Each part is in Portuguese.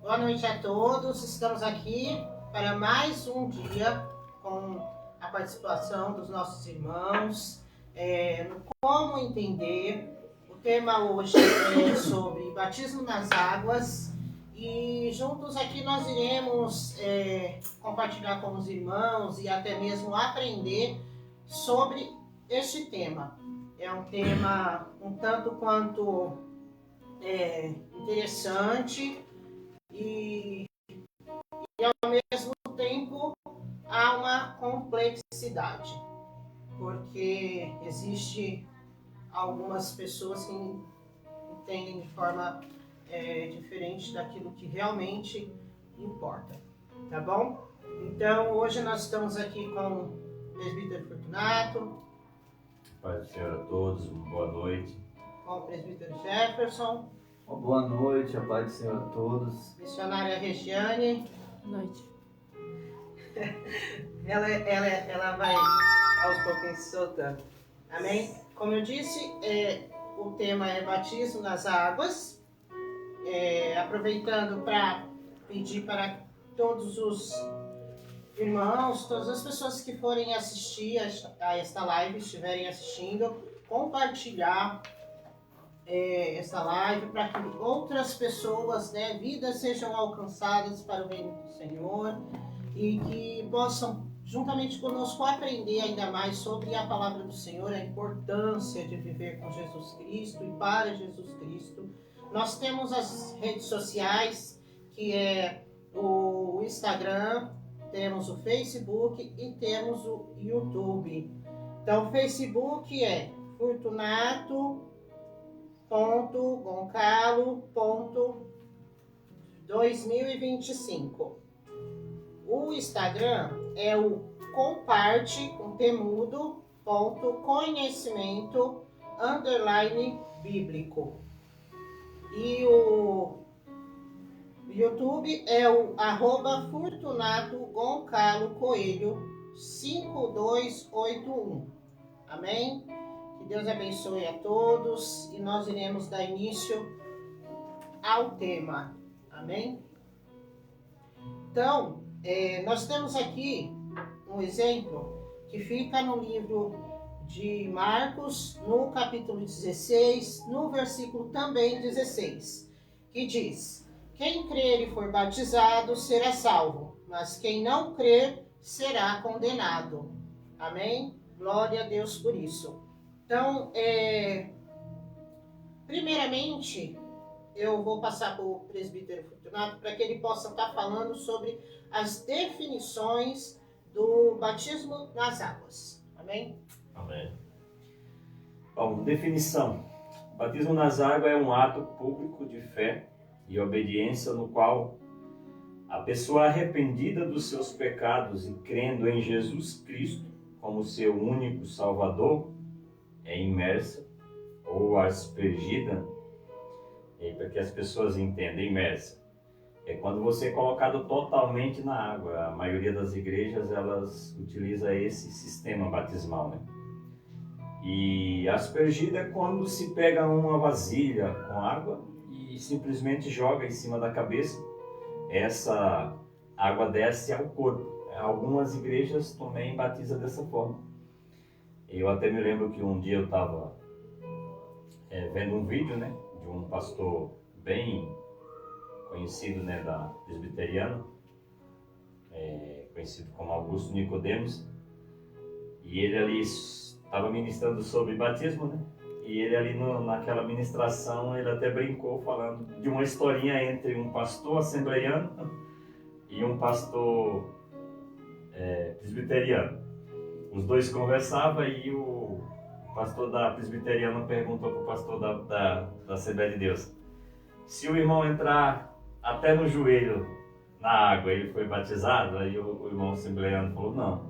Boa noite a todos. Estamos aqui para mais um dia com a participação dos nossos irmãos no Como Entender. O tema hoje é sobre batismo nas águas e juntos aqui nós iremos compartilhar com os irmãos e até mesmo aprender sobre este tema. É um tema um tanto quanto interessante e ao mesmo tempo há uma complexidade, porque existe algumas pessoas que entendem de forma diferente daquilo que realmente importa, tá bom? Então hoje nós estamos aqui com o presbítero Fortunato. Paz do Senhor a todos, boa noite. Com o presbítero Jefferson. Boa noite, a paz do Senhor a todos. Missionária Regiane. Boa noite. Ela vai aos pouquinhos se soltando. Amém? Como eu disse, o tema é batismo nas águas. Aproveitando para pedir para todos os irmãos, todas as pessoas que forem assistir a esta live, estiverem assistindo, compartilhar essa live para que outras pessoas, vidas sejam alcançadas para o reino do Senhor e que possam juntamente conosco aprender ainda mais sobre a palavra do Senhor, a importância de viver com Jesus Cristo e para Jesus Cristo. Nós temos as redes sociais, que é o Instagram, temos o Facebook e temos o YouTube. Então o Facebook é fortunato.goncalo.2025. O Instagram é o comparte.conhecimento_bíblico. E o YouTube é o @FortunatoGoncaloCoelho5281. Amém? Que Deus abençoe a todos e nós iremos dar início ao tema. Amém? Então, nós temos aqui um exemplo que fica no livro de Marcos, no capítulo 16, no versículo também 16, que diz: quem crer e for batizado será salvo, mas quem não crer será condenado. Amém? Glória a Deus por isso. Então, primeiramente, eu vou passar para o presbítero Fortunato para que ele possa estar falando sobre as definições do batismo nas águas. Amém? Amém. Bom, definição. O batismo nas águas é um ato público de fé e obediência no qual a pessoa arrependida dos seus pecados e crendo em Jesus Cristo como seu único Salvador é imersa ou aspergida, para que as pessoas entendam, imersa é quando você é colocado totalmente na água. A maioria das igrejas elas utiliza esse sistema batismal, né? E aspergida é quando se pega uma vasilha com água e simplesmente joga em cima da cabeça. Essa água desce ao corpo. Algumas igrejas também batizam dessa forma. Eu até me lembro que um dia eu estava vendo um vídeo, né, de um pastor bem conhecido, né, da presbiteriana, conhecido como Augusto Nicodemos, e ele ali estava ministrando sobre batismo, né, e ele ali naquela ministração, ele até brincou falando de uma historinha entre um pastor assembleiano e um pastor presbiteriano. Os dois conversavam e o pastor da presbiteriana perguntou para o pastor da Assembleia de Deus: se o irmão entrar até no joelho na água, ele foi batizado? Aí o irmão assembleiano falou: não.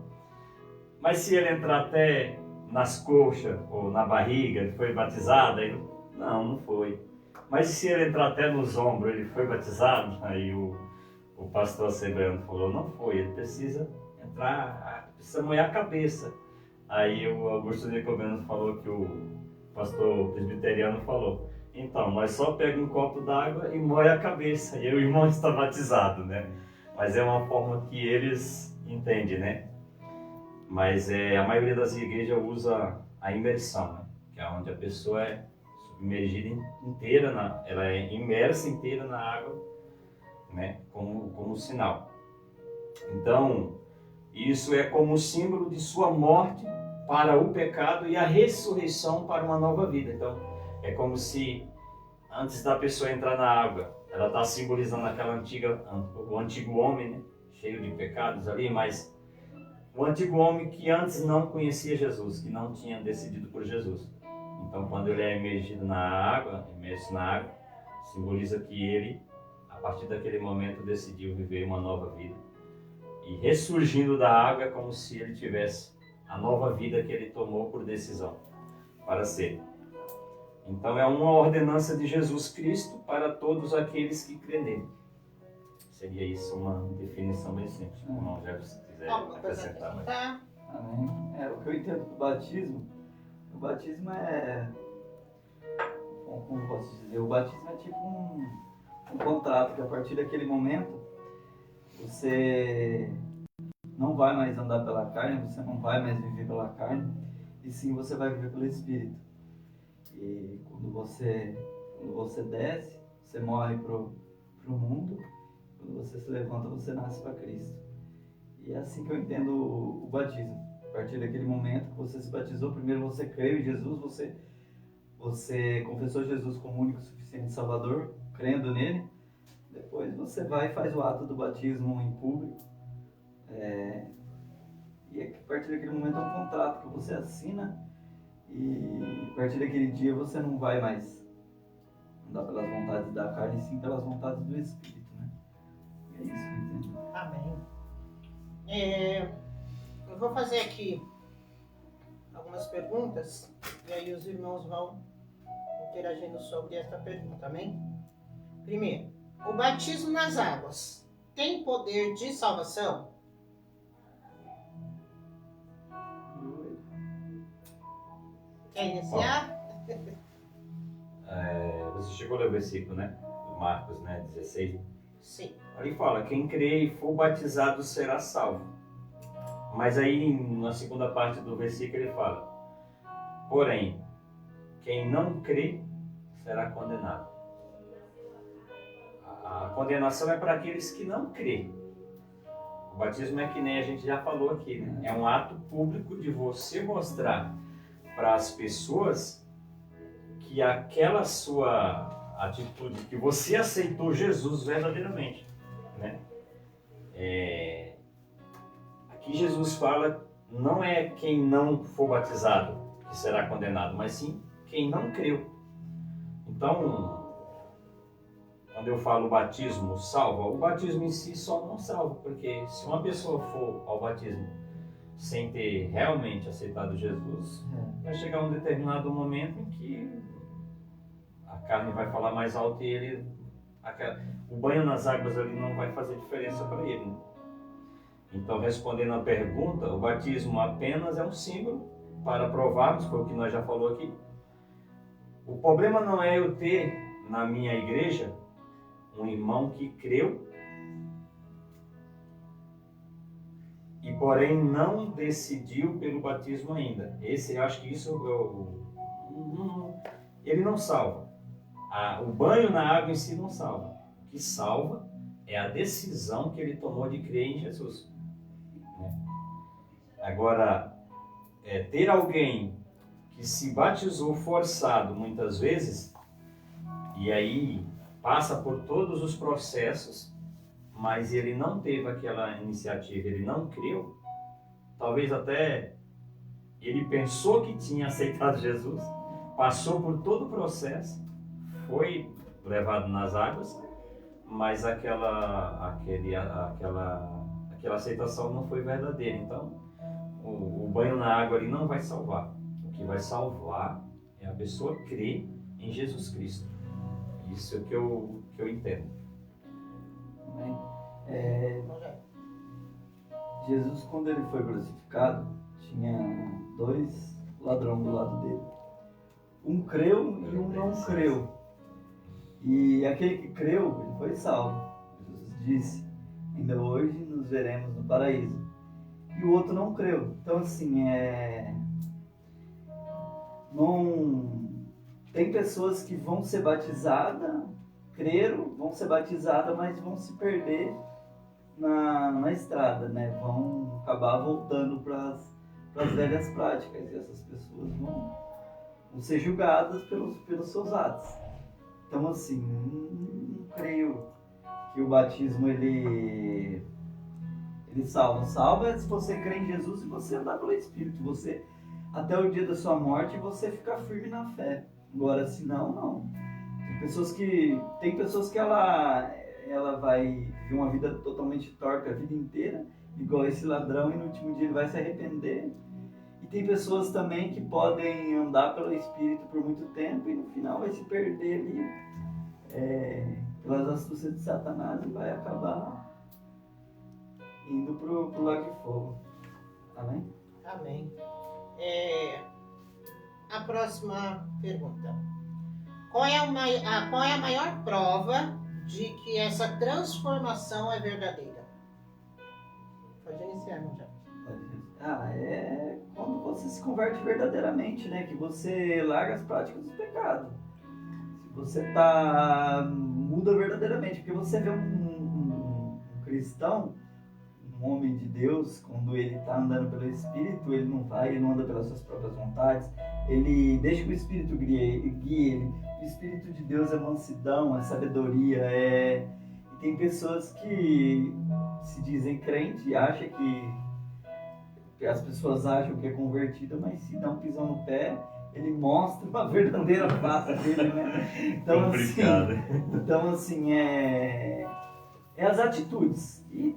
Mas se ele entrar até nas coxas ou na barriga, ele foi batizado? Aí, não foi. Mas se ele entrar até nos ombros, ele foi batizado? Aí o pastor assembleiano falou: não foi, ele precisa entrar, precisa molhar a cabeça. Aí o Augusto Nicodemos falou que o pastor presbiteriano falou: Então, nós só pegamos um copo d'água e moe a cabeça, e aí o irmão está batizado, né? Mas é uma forma que eles entendem, né? Mas a maioria das igrejas usa a imersão, né? Que é onde a pessoa é submergida inteira, ela é imersa inteira na água, né? Como sinal. Então, isso é como símbolo de sua morte para o pecado e a ressurreição para uma nova vida. Então, é como se antes da pessoa entrar na água, ela está simbolizando o antigo homem, né? Cheio de pecados ali, mas o antigo homem que antes não conhecia Jesus, que não tinha decidido por Jesus. Então, quando ele é imerso na água, simboliza que ele, a partir daquele momento, decidiu viver uma nova vida. E ressurgindo da água é como se ele tivesse a nova vida que ele tomou por decisão para ser. Então é uma ordenança de Jesus Cristo para todos aqueles que creem nele. Seria isso uma definição bem simples. Não, já se quiser acrescentar mais. Amém. O que eu entendo do batismo, o batismo como eu posso dizer, o batismo é tipo um contrato que a partir daquele momento você não vai mais andar pela carne, você não vai mais viver pela carne, e sim você vai viver pelo Espírito. E quando você desce, você morre pro mundo, quando você se levanta, você nasce para Cristo. E é assim que eu entendo o batismo. A partir daquele momento que você se batizou, primeiro você creu em Jesus, você confessou Jesus como único e suficiente Salvador, crendo nele. Depois você vai e faz o ato do batismo em público. E a partir daquele momento é um contrato que você assina, e a partir daquele dia você não vai mais andar pelas vontades da carne, sim pelas vontades do Espírito, né? É isso que eu entendo. Amém. Eu vou fazer aqui algumas perguntas e aí os irmãos vão interagindo sobre esta pergunta, amém? Primeiro, o batismo nas águas tem poder de salvação? Quer iniciar? Você chegou a ler o versículo, né? Do Marcos, né? 16. Sim. Ali fala, quem crê e for batizado será salvo. Mas aí, na segunda parte do versículo, ele fala, porém, quem não crê será condenado. A condenação é para aqueles que não crêem. O batismo é que nem a gente já falou aqui, né? É um ato público de você mostrar para as pessoas que aquela sua atitude, que você aceitou Jesus verdadeiramente, né? Aqui Jesus fala, não é quem não for batizado que será condenado, mas sim quem não creu. Então, quando eu falo batismo salva, o batismo em si só não salva, porque se uma pessoa for ao batismo sem ter realmente aceitado Jesus, vai chegar um determinado momento em que a carne vai falar mais alto e o banho nas águas ali não vai fazer diferença para ele, né? Então, respondendo à pergunta, o batismo apenas é um símbolo para provarmos, foi o que nós já falou aqui. O problema não é eu ter na minha igreja um irmão que creu e porém não decidiu pelo batismo ainda. Eu acho que isso ele não salva. O banho na água em si não salva. O que salva é a decisão que ele tomou de crer em Jesus. Agora, ter alguém que se batizou forçado muitas vezes e aí passa por todos os processos, mas ele não teve aquela iniciativa, ele não creu, talvez até ele pensou que tinha aceitado Jesus, passou por todo o processo, foi levado nas águas, mas aquela aceitação não foi verdadeira. Então, o banho na água ali não vai salvar. O que vai salvar é a pessoa crer em Jesus Cristo. Isso é que eu entendo. Amém. Jesus, quando ele foi crucificado, tinha 2 ladrões do lado dele. Um creu e um não creu. E aquele que creu, ele foi salvo. Jesus disse, ainda hoje nos veremos no paraíso. E o outro não creu. Então, assim, não... Tem pessoas que vão ser batizadas, creram, vão ser batizadas, mas vão se perder na estrada, né? Vão acabar voltando para as velhas práticas. E essas pessoas vão ser julgadas pelos seus atos. Então, assim, não creio que o batismo ele salva. Salva é se você crê em Jesus e você andar pelo Espírito. Você, até o dia da sua morte, você ficar firme na fé. Agora, se não. Tem pessoas que ela vai ter uma vida totalmente torta a vida inteira, igual esse ladrão, e no último dia ele vai se arrepender. E tem pessoas também que podem andar pelo Espírito por muito tempo e no final vai se perder ali pelas astúcias de Satanás e vai acabar indo pro lago de fogo. Amém? Amém. A próxima pergunta. Qual é a maior prova de que essa transformação é verdadeira? Pode iniciar, não já. É quando você se converte verdadeiramente, né? Que você larga as práticas do pecado. Se você muda verdadeiramente, porque você vê um cristão, um homem de Deus, quando ele está andando pelo Espírito, ele não anda pelas suas próprias vontades, ele deixa que o Espírito guie ele. O Espírito de Deus é mansidão, é sabedoria, E tem pessoas que se dizem crente e acham que as pessoas acham que é convertido, mas se não pisam no pé, ele mostra uma verdadeira face dele, né? Então assim, é as atitudes. E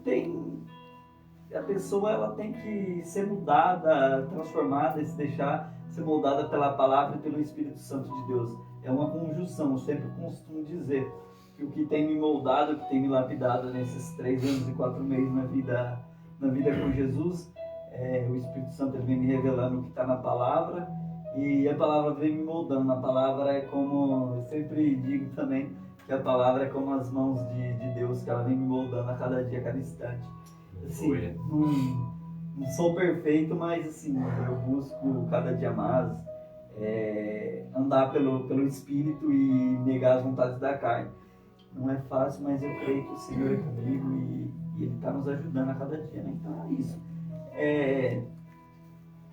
a pessoa ela tem que ser mudada, transformada e se deixar ser moldada pela palavra e pelo Espírito Santo de Deus. É uma conjunção. Eu sempre costumo dizer que o que tem me moldado, o que tem me lapidado nesses 3 anos e 4 meses na vida com Jesus, o Espírito Santo ele vem me revelando o que está na palavra e a palavra vem me moldando. A palavra é como, eu sempre digo também, que a palavra é como as mãos de Deus, que ela vem me moldando a cada dia, a cada instante. Assim, não sou perfeito, mas assim, eu busco cada dia mais andar pelo Espírito e negar as vontades da carne. Não é fácil, mas eu creio que o Senhor é comigo e Ele está nos ajudando a cada dia, né? Então é isso.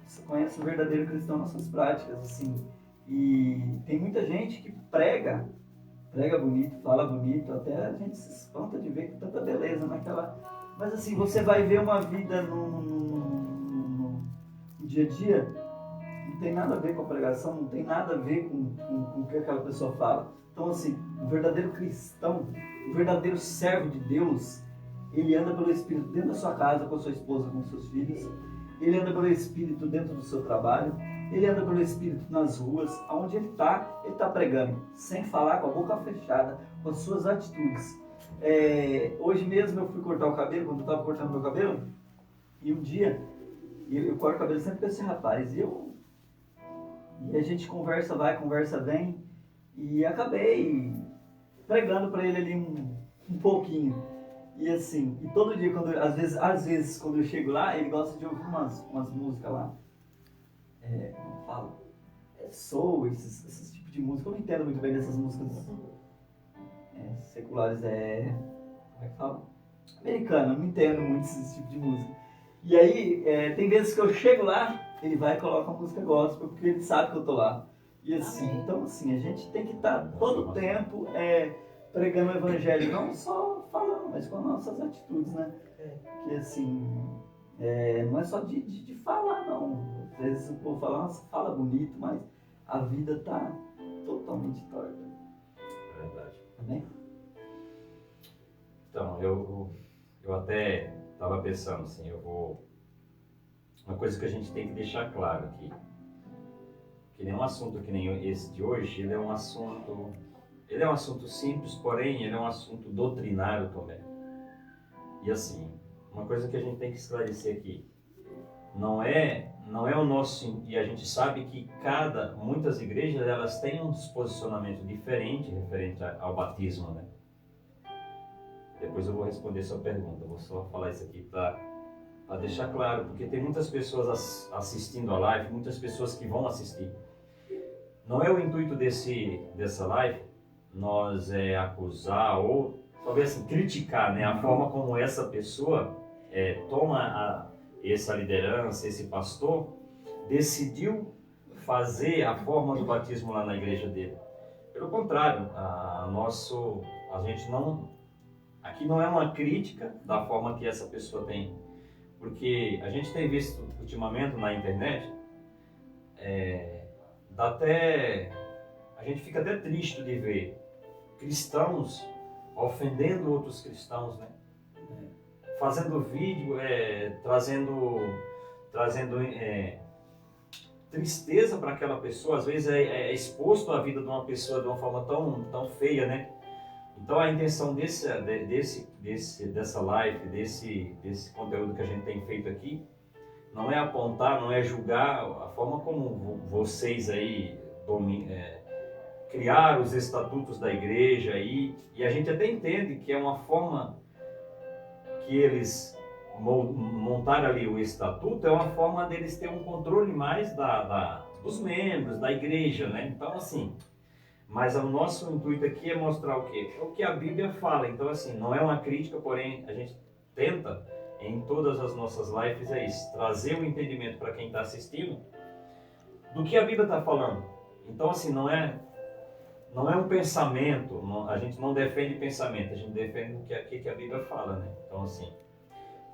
Você conhece o verdadeiro cristão nas suas práticas, assim. E tem muita gente que prega bonito, fala bonito, até a gente se espanta de ver com tanta beleza naquela... Mas assim, você vai ver uma vida no dia a dia, não tem nada a ver com a pregação, não tem nada a ver com o que aquela pessoa fala. Então assim, o verdadeiro cristão, o verdadeiro servo de Deus, ele anda pelo Espírito dentro da sua casa, com a sua esposa, com os seus filhos. Ele anda pelo Espírito dentro do seu trabalho. Ele anda pelo Espírito nas ruas. Onde ele está pregando, sem falar, com a boca fechada, com as suas atitudes. Hoje mesmo eu fui cortar o cabelo, quando eu estava cortando meu cabelo, e um dia, eu corto o cabelo sempre com esse rapaz, e a gente conversa vai, conversa vem, e acabei pregando para ele ali um pouquinho. E assim, e todo dia, às vezes quando eu chego lá, ele gosta de ouvir umas músicas lá. Como fala? Soul, esses tipos de música. Eu não entendo muito bem dessas músicas seculares. Como é que fala? Americana, eu não entendo muito esse tipo de música. E aí, tem vezes que eu chego lá, ele vai e coloca uma música gospel, porque ele sabe que eu tô lá. E assim, então assim, a gente tem que estar todo o tempo pregando o evangelho, não só falando, mas com as nossas atitudes, né? Porque assim, não é só de falar, não. Às vezes o povo fala, nossa, fala bonito, mas a vida tá totalmente torta. É verdade. Amém? Então, eu até estava pensando assim, uma coisa que a gente tem que deixar claro aqui, que nem um assunto que nem esse de hoje, ele é um assunto simples, porém ele é um assunto doutrinário também. E assim, uma coisa que a gente tem que esclarecer aqui, não é o nosso, e a gente sabe que muitas igrejas elas têm um posicionamento diferente referente ao batismo, né? Depois eu vou responder a sua pergunta, vou só falar isso aqui para deixar claro, porque tem muitas pessoas assistindo a live, muitas pessoas que vão assistir. Não é o intuito dessa live nós acusar ou talvez assim, criticar, né, a forma como essa pessoa toma essa liderança, esse pastor decidiu fazer a forma do batismo lá na igreja dele. Pelo contrário, a gente não, aqui não é uma crítica da forma que essa pessoa tem, porque a gente tem visto ultimamente na internet, a gente fica até triste de ver cristãos ofendendo outros cristãos, né? Fazendo vídeo, trazendo tristeza para aquela pessoa, às vezes exposto a vida de uma pessoa de uma forma tão feia, né? Então a intenção dessa live, desse conteúdo que a gente tem feito aqui, não é apontar, não é julgar a forma como vocês aí criaram os estatutos da igreja e a gente até entende que é uma forma que eles montaram ali o estatuto, é uma forma deles ter um controle mais dos membros, da igreja, né? Então assim, mas o nosso intuito aqui é mostrar o quê? É o que a Bíblia fala. Então assim, não é uma crítica, porém a gente tenta em todas as nossas lives trazer o entendimento para quem está assistindo do que a Bíblia está falando. Então assim, não é um pensamento, a gente não defende pensamento, a gente defende o que a Bíblia fala, né? Então assim,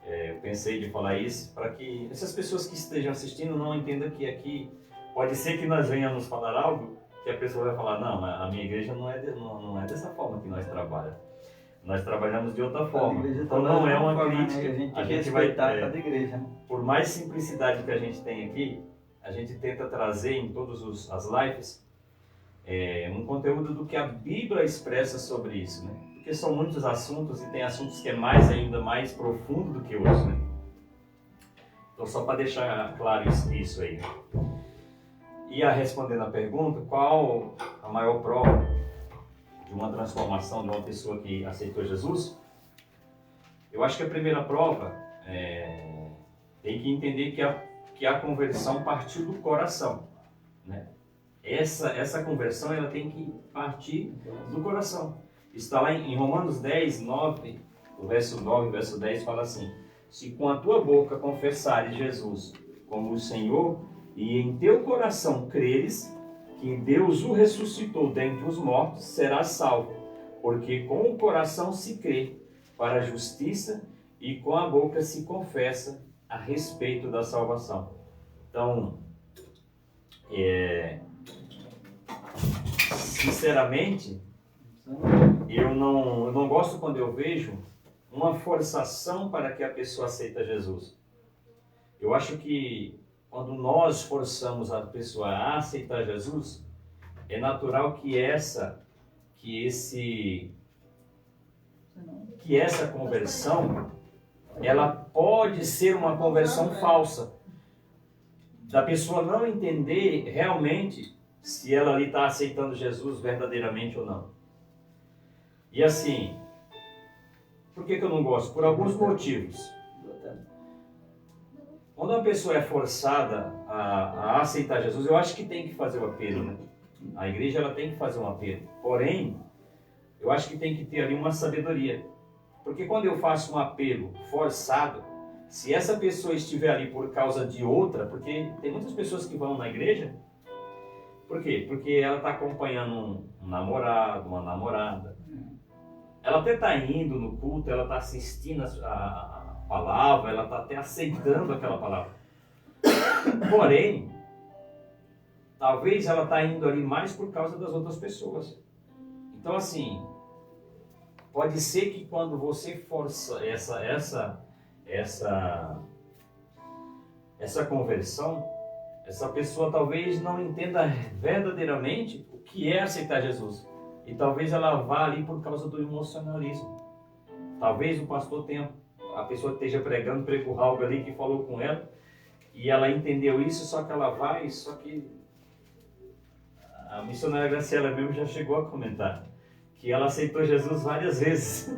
eu pensei de falar isso para que essas pessoas que estejam assistindo não entendam que aqui pode ser que nós venhamos falar algo que a pessoa vai falar, não, a minha igreja não é dessa forma que nós trabalhamos. Nós trabalhamos de outra forma. Então não é uma crítica. Né? A gente vai cada igreja. Né? Por mais simplicidade que a gente tem aqui, a gente tenta trazer em todas as lives um conteúdo do que a Bíblia expressa sobre isso, né? Porque são muitos assuntos e tem assuntos que é ainda mais profundo do que outros, né? Então só para deixar claro isso aí. E respondendo a pergunta, qual a maior prova de uma transformação de uma pessoa que aceitou Jesus? Eu acho que a primeira prova tem que entender que a conversão partiu do coração, né? Essa conversão ela tem que partir do coração. Está lá em Romanos 10, 9, o verso 9 e verso 10 fala assim: se com a tua boca confessares Jesus como o Senhor e em teu coração creres que Deus o ressuscitou dentre os mortos, serás salvo, porque com o coração se crê para a justiça e com a boca se confessa a respeito da salvação. Então, sinceramente, eu não gosto quando eu vejo uma forçação para que a pessoa aceite Jesus. Eu acho que quando nós forçamos a pessoa a aceitar Jesus, é natural que essa conversão, ela pode ser uma conversão falsa. Da pessoa não entender realmente se ela ali está aceitando Jesus verdadeiramente ou não. E assim, por que eu não gosto? Por alguns motivos. Quando uma pessoa é forçada a aceitar Jesus, eu acho que tem que fazer o apelo, né? A igreja ela tem que fazer um apelo. Porém, eu acho que tem que ter ali uma sabedoria. Porque quando eu faço um apelo forçado, se essa pessoa estiver ali por causa de outra, porque tem muitas pessoas que vão na igreja, por quê? Porque ela está acompanhando um namorado, uma namorada. Ela até está indo no culto, ela está assistindo a palavra, ela está até aceitando aquela palavra. Porém, talvez ela está indo ali mais por causa das outras pessoas. Então, assim, pode ser que quando você força essa conversão, essa pessoa talvez não entenda verdadeiramente o que é aceitar Jesus. E talvez ela vá ali por causa do emocionalismo. Talvez o pastor a pessoa esteja pregou algo ali que falou com ela, e ela entendeu isso, só que ela vai, só que a missionária Graciela mesmo já chegou a comentar que ela aceitou Jesus várias vezes.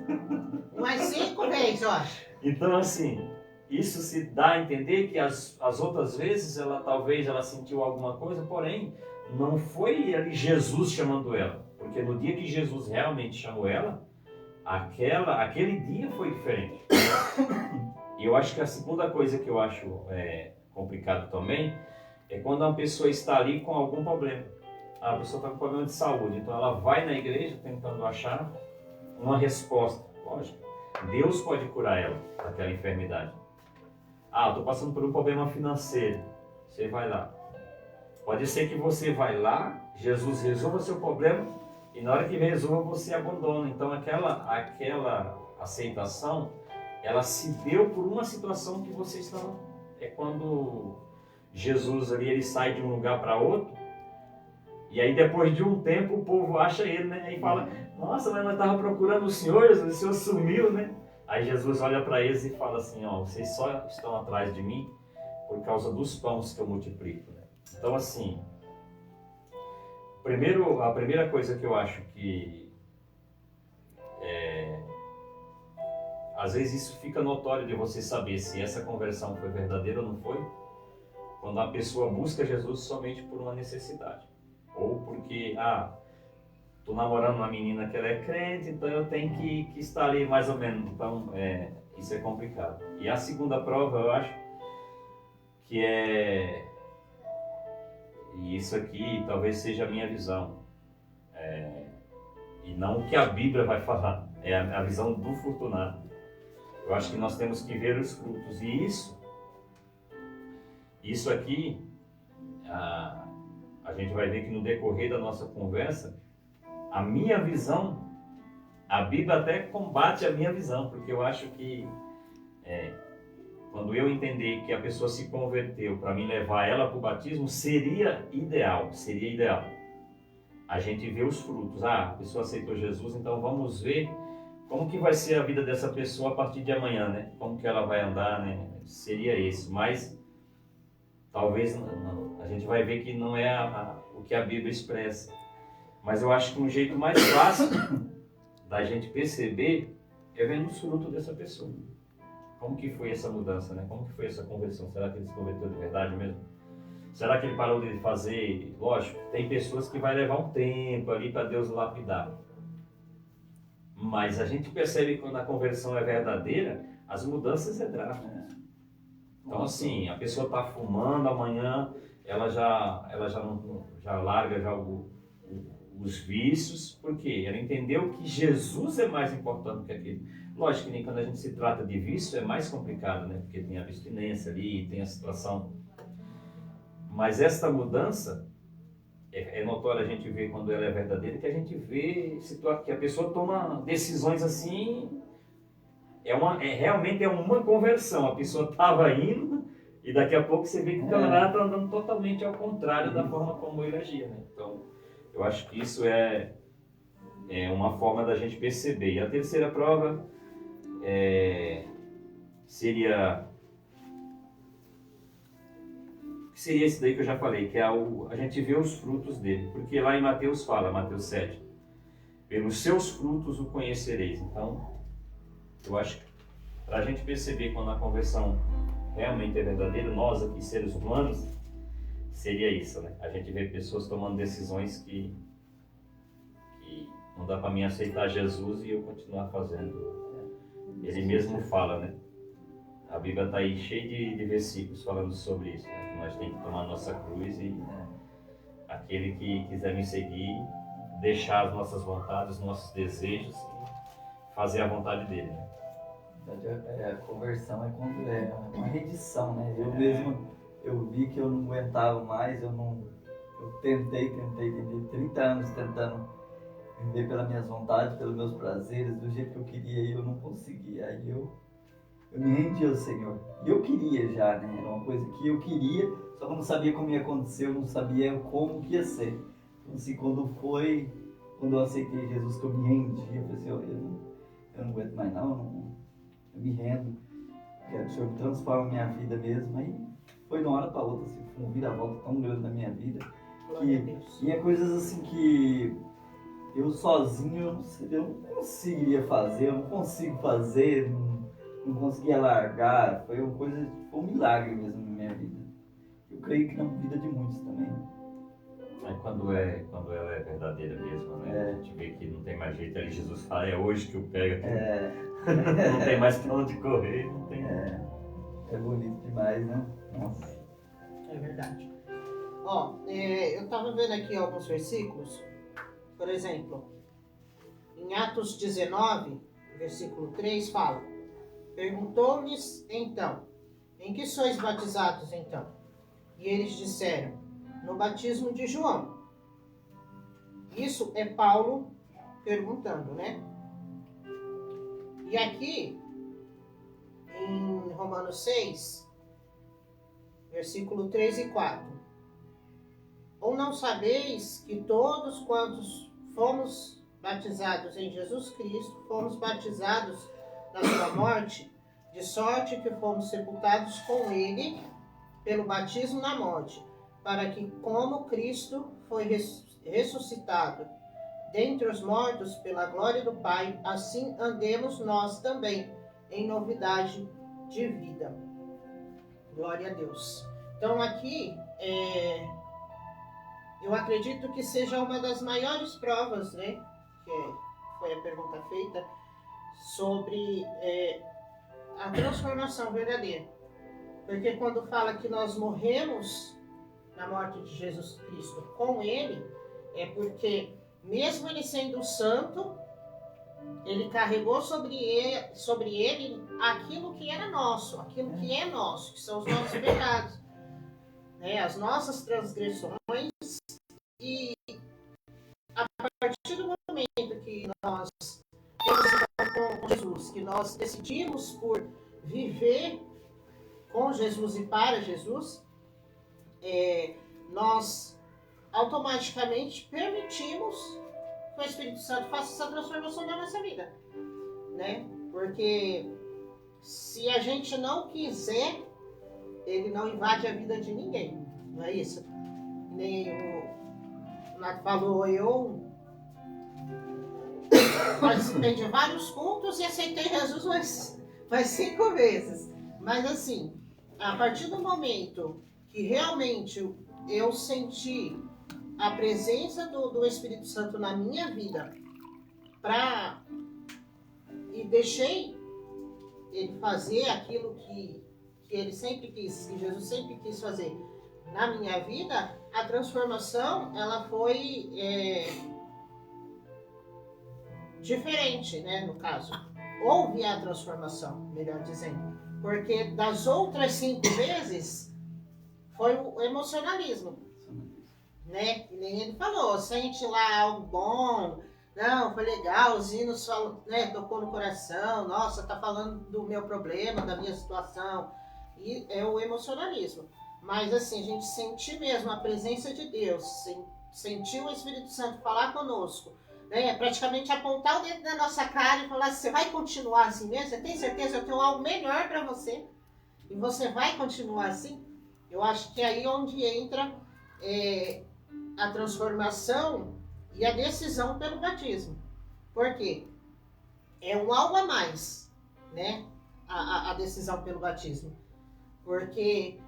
Umas 5 vezes, eu acho. Então, assim, isso se dá a entender que as outras vezes talvez ela sentiu alguma coisa, porém, não foi ali Jesus chamando ela. Porque no dia que Jesus realmente chamou ela, aquele dia foi diferente. E eu acho que a segunda coisa que eu acho complicado também é quando uma pessoa está ali com algum problema. A pessoa está com problema de saúde, então ela vai na igreja tentando achar uma resposta. Lógico, Deus pode curar ela daquela enfermidade. Estou passando por um problema financeiro. Você vai lá. Pode ser que você vai lá, Jesus resolva seu problema e na hora que resolva você abandona. Então aquela aceitação, ela se deu por uma situação que você estava. É quando Jesus ali ele sai de um lugar para outro. E aí depois de um tempo o povo acha ele, né? Aí fala, nossa, mas nós estávamos procurando o Senhor, Jesus, o Senhor sumiu, né? Aí Jesus olha para eles e fala assim, vocês só estão atrás de mim por causa dos pães que eu multiplico, né? Então assim, a primeira coisa que eu acho que às vezes isso fica notório de você saber se essa conversão foi verdadeira ou não foi, quando a pessoa busca Jesus somente por uma necessidade. Ou porque, tô namorando uma menina que ela é crente, então eu tenho que estar ali mais ou menos. Então, isso é complicado. E a segunda prova, eu acho, que e isso aqui talvez seja a minha visão, e não o que a Bíblia vai falar, é a visão do Fortunato. Eu acho que nós temos que ver os frutos. E isso aqui, a gente vai ver que no decorrer da nossa conversa, a minha visão, a Bíblia até combate a minha visão, porque eu acho que quando eu entender que a pessoa se converteu para me levar ela para o batismo, seria ideal. A gente vê os frutos. A pessoa aceitou Jesus, então vamos ver como que vai ser a vida dessa pessoa a partir de amanhã, né? Como que ela vai andar, né? Seria isso, mas talvez não, a gente vai ver que não é o que a Bíblia expressa. Mas eu acho que um jeito mais fácil da gente perceber é vendo os frutos dessa pessoa. Como que foi essa mudança, né? Como que foi essa conversão? Será que ele se converteu de verdade mesmo? Será que ele parou de fazer? Lógico, tem pessoas que vai levar um tempo ali para Deus lapidar. Mas a gente percebe que quando a conversão é verdadeira, as mudanças é drásticas. Então assim, a pessoa está fumando, amanhã ela já larga já os vícios, porque ela entendeu que Jesus é mais importante que aquilo. Lógico que nem quando a gente se trata de vício é mais complicado, né? Porque tem a abstinência ali, tem a situação. Mas esta mudança, é notório a gente ver quando ela é verdadeira, que a gente vê que a pessoa toma decisões assim, realmente é uma conversão. A pessoa estava indo e daqui a pouco você vê que o camarada está andando totalmente ao contrário da forma como ele agia, né? Então, eu acho que isso é uma forma da gente perceber. E a terceira prova seria esse daí que eu já falei, que é a gente vê os frutos dele. Porque lá em Mateus fala, Mateus 7, pelos seus frutos o conhecereis. Então, eu acho que para a gente perceber quando a conversão realmente é verdadeira, nós aqui, seres humanos, seria isso, né? A gente vê pessoas tomando decisões que não dá para mim aceitar Jesus e eu continuar fazendo. Ele mesmo fala, né? A Bíblia está aí cheia de versículos falando sobre isso, né? Que nós temos que tomar a nossa cruz e aquele que quiser me seguir, deixar as nossas vontades, os nossos desejos e fazer a vontade dele, né? A conversão é quando é uma redição, né? Eu mesmo, eu vi que eu não aguentava mais, eu tentei 30 anos tentando viver pelas minhas vontades, pelos meus prazeres, do jeito que eu queria e eu não conseguia. Aí eu me rendi ao Senhor. E eu queria já, né? Era uma coisa que eu queria, só que eu não sabia como ia acontecer, eu não sabia como que ia ser. Então, assim, quando eu aceitei Jesus, que eu me rendi, eu falei assim, eu não aguento mais não, eu me rendo, quero que o Senhor transforme a minha vida mesmo. Aí foi de uma hora para outra, assim, foi um vira-volta tão grande na minha vida. Glória a Deus. E é coisas assim que eu sozinho eu não conseguiria fazer, eu não consigo fazer, não conseguia largar. Foi uma coisa, foi um milagre mesmo na minha vida. Eu creio que na vida de muitos também. Mas quando ela é verdadeira mesmo, né? A gente vê que não tem mais jeito. Ali Jesus fala, é hoje que eu pego. Não tem mais pra onde correr, não tem. É bonito demais, né? Nossa. É verdade. Ó, eu estava vendo aqui alguns versículos. Por exemplo, em Atos 19, versículo 3, fala: perguntou-lhes então, em que sois batizados então? E eles disseram, no batismo de João. Isso é Paulo perguntando, né? E aqui, em Romanos 6, versículo 3 e 4. Ou não sabeis que todos quantos fomos batizados em Jesus Cristo, fomos batizados na sua morte, de sorte que fomos sepultados com ele pelo batismo na morte, para que, como Cristo foi ressuscitado dentre os mortos pela glória do Pai, assim andemos nós também em novidade de vida. Glória a Deus. Então aqui, eu acredito que seja uma das maiores provas, né, que foi a pergunta feita, sobre a transformação verdadeira. Porque quando fala que nós morremos na morte de Jesus Cristo com ele, é porque mesmo ele sendo santo, ele carregou sobre ele aquilo que era nosso, aquilo que é nosso, que são os nossos pecados, né, as nossas transgressões. E a partir do momento que nós temos com Jesus, que nós decidimos por viver com Jesus e para Jesus, nós automaticamente permitimos que o Espírito Santo faça essa transformação na nossa vida, né? Porque se a gente não quiser, ele não invade a vida de ninguém, não é isso? Nem o Nath falou, eu participei de vários cultos e aceitei Jesus mais 5 vezes. Mas assim, a partir do momento que realmente eu senti a presença do Espírito Santo na minha vida e deixei ele fazer aquilo que ele sempre quis, que Jesus sempre quis fazer na minha vida, a transformação ela foi diferente, né, no caso. Houve a transformação, melhor dizendo. Porque das outras 5 vezes foi o emocionalismo, né? E nem ele falou, sente lá algo bom, não, foi legal, os hinos né, tocou no coração, nossa, tá falando do meu problema, da minha situação. E é o emocionalismo. Mas assim, a gente sentir mesmo a presença de Deus, sentir o Espírito Santo falar conosco, né? Praticamente apontar o dedo na nossa cara e falar assim, você vai continuar assim mesmo? Você tem certeza? Eu tenho algo melhor para você. E você vai continuar assim? Eu acho que é aí onde entra a transformação e a decisão pelo batismo. Por quê? É um algo a mais, né? A decisão pelo batismo. Porque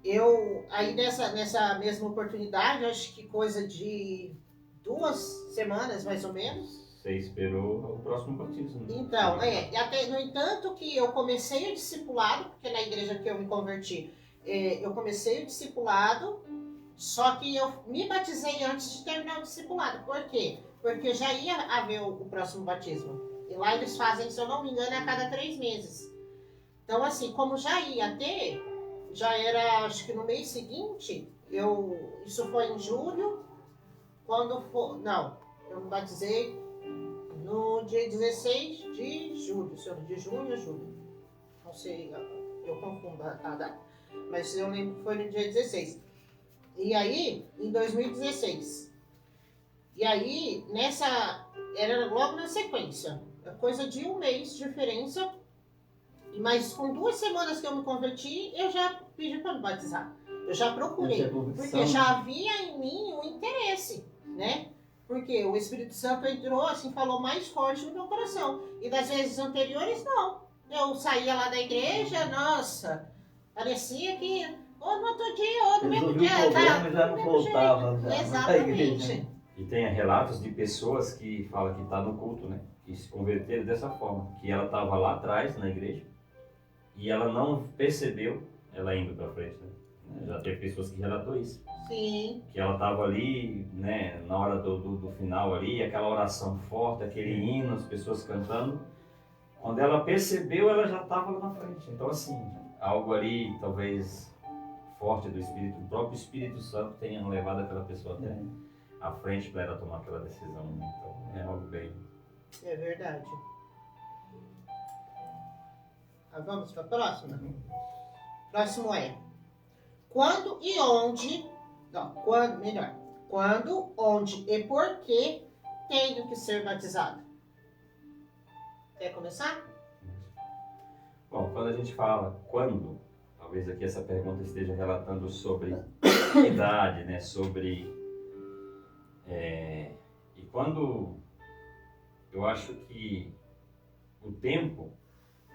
eu, aí nessa mesma oportunidade, acho que coisa de 2 semanas, mais ou menos. Você esperou o próximo batismo. Então, até, no entanto que eu comecei o discipulado, porque na igreja que eu me converti, eu comecei o discipulado, só que eu me batizei antes de terminar o discipulado. Por quê? Porque já ia haver o próximo batismo. E lá eles fazem, se eu não me engano, a cada 3 meses. Então, assim, como já ia ter, já era, acho que no mês seguinte, isso foi em julho, eu me batizei no dia 16 de julho, de junho a julho. Não sei, eu confundo a data. Mas eu lembro que foi no dia 16. E aí, em 2016. E aí, era logo na sequência. Coisa de 1 mês de diferença. Mas com 2 semanas que eu me converti, eu já pedi para me batizar. Eu já procurei, porque já havia em mim um interesse, né? Porque o Espírito Santo entrou, assim, falou mais forte no meu coração. E das vezes anteriores, não. Eu saía lá da igreja, nossa, parecia que ou no outro dia, ou no mesmo dia. Já não voltava. Exatamente. E tem relatos de pessoas que falam que está no culto, né? Que se converteram dessa forma. Que ela estava lá atrás, na igreja, e ela não percebeu ela indo para frente, né? Já teve pessoas que relatou isso. Sim. Que ela estava ali, né, na hora do final ali, aquela oração forte, aquele hino, as pessoas cantando. Quando ela percebeu, ela já estava lá na frente. Então, assim, algo ali, talvez, forte do Espírito, o próprio Espírito Santo tenha levado aquela pessoa até à frente para ela tomar aquela decisão. Né? Então, é algo bem... É verdade. Vamos para a próxima? Próximo é... Quando e onde... Não, quando, melhor. Quando, onde e por que tenho que ser batizado? Quer começar? Bom, quando a gente fala quando, talvez aqui essa pergunta esteja relatando sobre idade, né? Sobre... E quando... Eu acho que o tempo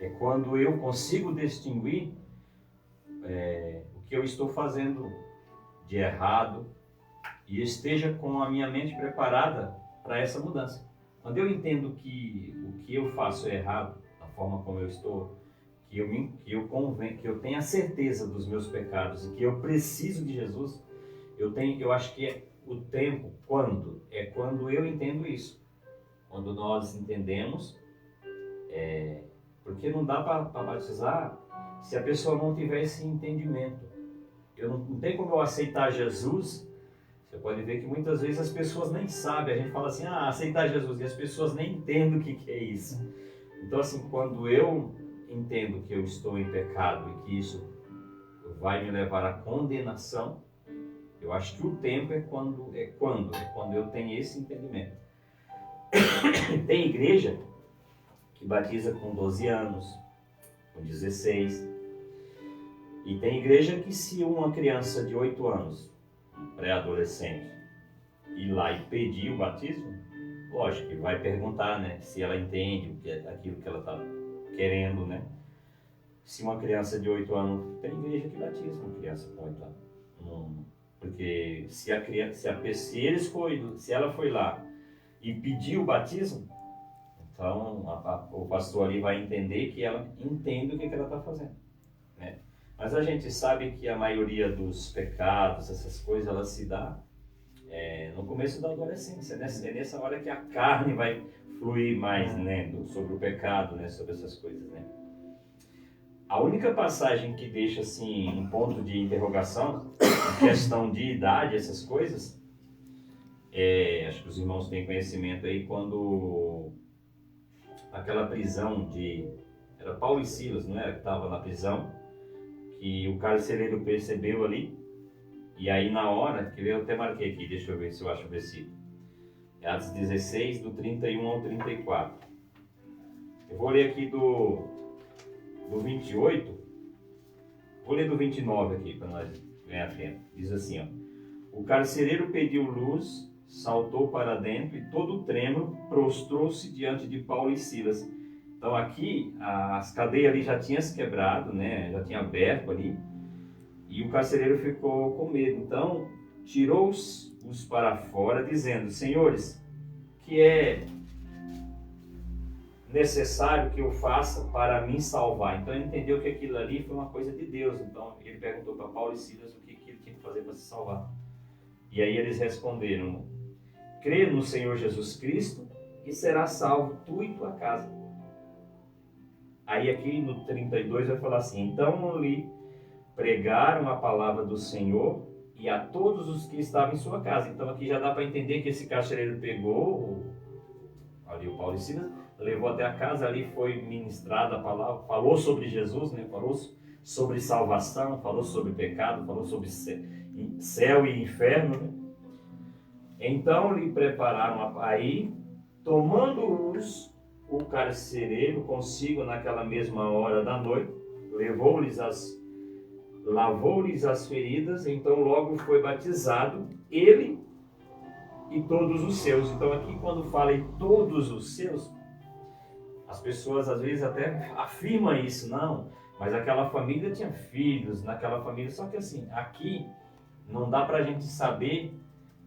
é quando eu consigo distinguir o que eu estou fazendo de errado e esteja com a minha mente preparada para essa mudança. Quando eu entendo que o que eu faço é errado, da forma como eu estou, que eu tenho a certeza dos meus pecados e que eu preciso de Jesus, eu acho que é o tempo, quando eu entendo isso. Quando nós entendemos, porque não dá para batizar se a pessoa não tiver esse entendimento. Não tem como eu aceitar Jesus. Você pode ver que muitas vezes as pessoas nem sabem. A gente fala assim, aceitar Jesus, e as pessoas nem entendem o que é isso. Então, assim, quando eu entendo que eu estou em pecado e que isso vai me levar à condenação, eu acho que o tempo é quando eu tenho esse entendimento. Tem igreja que batiza com 12 anos, com 16. E tem igreja que se uma criança de 8 anos, um pré-adolescente, ir lá e pedir o batismo, lógico que vai perguntar, né, se ela entende aquilo que ela está querendo, né? Se uma criança de 8 anos, tem igreja que batiza uma criança com 8 anos. Porque se ela foi lá e pediu o batismo, então o pastor ali vai entender que ela entende o que ela está fazendo, né? Mas a gente sabe que a maioria dos pecados, essas coisas, elas se dá no começo da adolescência, né? É nessa hora que a carne vai fluir mais, né, sobre o pecado, né, sobre essas coisas, né? A única passagem que deixa assim um ponto de interrogação, em questão de idade, essas coisas, acho que os irmãos têm conhecimento aí, quando aquela prisão era Paulo e Silas, não era? Que estava na prisão, que o carcereiro percebeu ali, e aí na hora, que eu até marquei aqui, deixa eu ver se eu acho o versículo. É Atos 16, do 31 ao 34. Eu vou ler aqui do 28, vou ler do 29 aqui para nós ganhar tempo. Diz assim, ó: o carcereiro pediu luz, saltou para dentro e todo trêmulo prostrou-se diante de Paulo e Silas. Então aqui as cadeias ali já tinham se quebrado, né? Já tinha aberto ali, e o carcereiro ficou com medo. Então tirou-os para fora, dizendo: senhores, que é necessário que eu faça para me salvar? Então ele entendeu que aquilo ali foi uma coisa de Deus. Então ele perguntou para Paulo e Silas o que ele tinha que fazer para se salvar. E aí eles responderam: crê no Senhor Jesus Cristo e será salvo tu e tua casa. Aí aqui no 32 vai falar assim: então lhe pregaram a palavra do Senhor e a todos os que estavam em sua casa. Então aqui já dá para entender que esse carcereiro pegou ali o Paulo e Silas, levou até a casa, ali foi ministrada a palavra, falou sobre Jesus, né? Falou sobre salvação, falou sobre pecado, falou sobre céu e inferno, né? Então lhe prepararam aí, tomando-os, o carcereiro consigo naquela mesma hora da noite, lavou-lhes as feridas, então logo foi batizado ele e todos os seus. Então aqui quando fala em todos os seus, as pessoas às vezes até afirmam isso, não, mas aquela família tinha filhos, naquela família, só que assim, aqui não dá pra gente saber,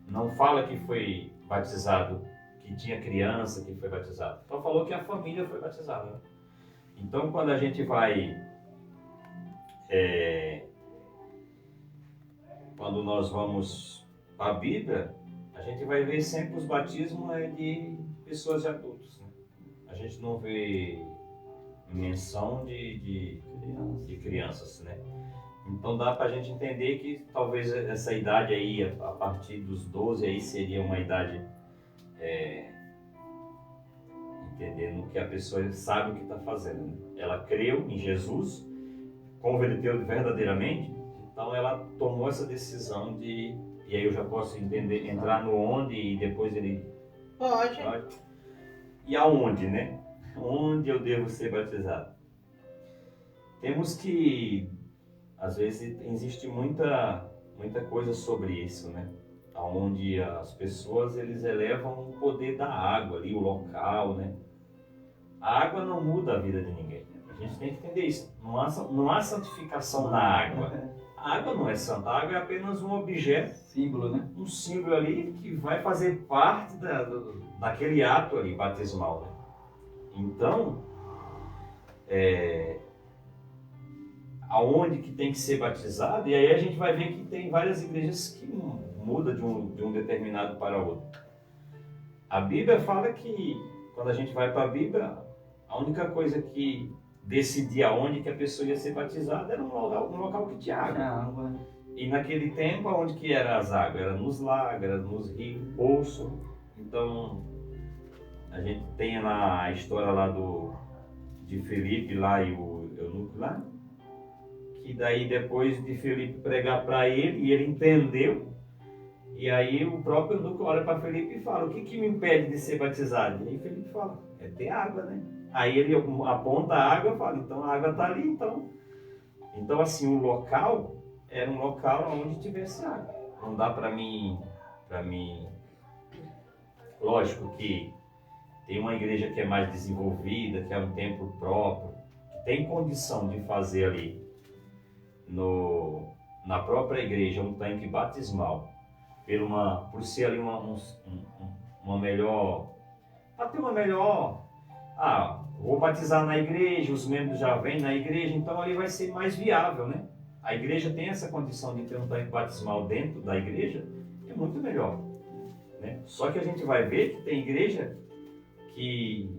não fala que foi batizado, que tinha criança que foi batizado, só falou que a família foi batizada, né? Então quando a gente vai, quando nós vamos para a Bíblia, a gente vai ver sempre os batismos de pessoas de adultos, né? A gente não vê menção de crianças, né? Então dá para a gente entender que talvez essa idade aí, a partir dos 12 aí, seria uma idade, entendendo que a pessoa sabe o que está fazendo, né? Ela creu em Jesus, converteu verdadeiramente, então ela tomou essa decisão de, e aí eu já posso entender, entrar no onde e depois ele... Pode. E aonde, né? Onde eu devo ser batizado? Temos que, às vezes, existe muita coisa sobre isso, né? Onde as pessoas, eles elevam o poder da água ali, o local, né? A água não muda a vida de ninguém. A gente tem que entender isso. Não há santificação na água. A água não é santa, a água é apenas um objeto, símbolo, né? Um símbolo ali que vai fazer parte daquele ato ali batismal, né? Então, aonde que tem que ser batizado, e aí a gente vai ver que tem várias igrejas que mudam de um determinado para outro. A Bíblia fala que, quando a gente vai para a Bíblia, a única coisa que decidia aonde que a pessoa ia ser batizada era um local que tinha água. E naquele tempo, onde que eram as águas? Era nos lagos, era nos rios, poço. Então, a gente tem lá a história lá de Felipe lá e o eunuco lá, que daí depois de Felipe pregar para ele, e ele entendeu, e aí o próprio eunuco olha para Felipe e fala: o que me impede de ser batizado? E aí Felipe fala: é ter água, né? Aí ele aponta a água e fala: então a água está ali, então. Então assim, o local era um local onde tivesse água. Não dá para mim, lógico que tem uma igreja que é mais desenvolvida, que é um templo próprio, que tem condição de fazer ali na própria igreja um tanque batismal, por ser ali uma melhor, para ter uma melhor, vou batizar na igreja, os membros já vêm na igreja, então ali vai ser mais viável, né? A igreja tem essa condição de ter um tanque batismal dentro da igreja, é muito melhor, né? Só que a gente vai ver que tem igreja que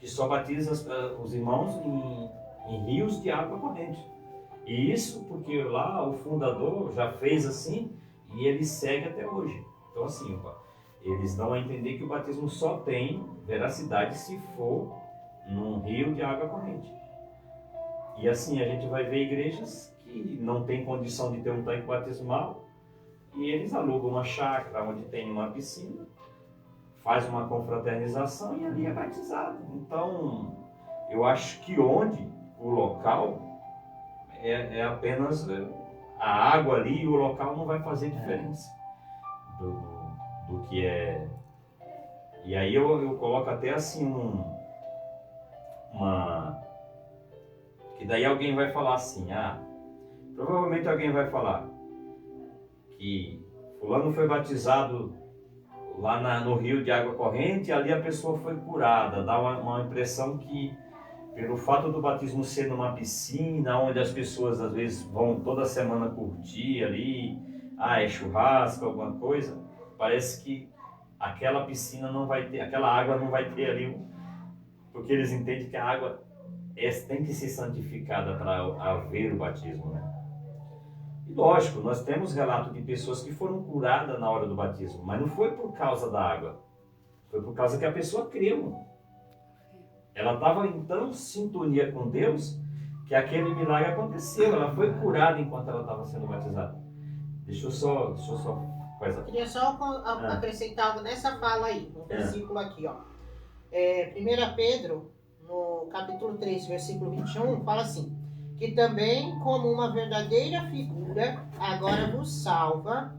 só batiza os irmãos em rios de água corrente. E isso porque lá o fundador já fez assim e ele segue até hoje. Então assim, eles dão a entender que o batismo só tem veracidade se for num rio de água corrente. E assim, a gente vai ver igrejas que não tem condição de ter um tanque batismal e eles alugam uma chácara onde tem uma piscina, faz uma confraternização e ali é batizado. Então, eu acho que onde o local é apenas a água ali, e o local não vai fazer diferença do que é. E aí eu coloco até assim que daí alguém vai falar assim, provavelmente alguém vai falar que fulano foi batizado lá no rio de água corrente, ali a pessoa foi curada. Dá uma impressão que, pelo fato do batismo ser numa piscina, onde as pessoas às vezes vão toda semana curtir ali, é churrasco, alguma coisa, parece que aquela piscina não vai ter, aquela água não vai ter ali, porque eles entendem que a água tem que ser santificada para haver o batismo, né? E lógico, nós temos relato de pessoas que foram curadas na hora do batismo, mas não foi por causa da água, foi por causa que a pessoa creu. Ela estava em tão sintonia com Deus que aquele milagre aconteceu, ela foi curada enquanto ela estava sendo batizada. Deixa eu só coisa. Eu queria só acrescentar algo nessa fala aí, no versículo aqui, ó. 1 Pedro, no capítulo 3, versículo 21, fala assim: que também, como uma verdadeira figura, agora vos salva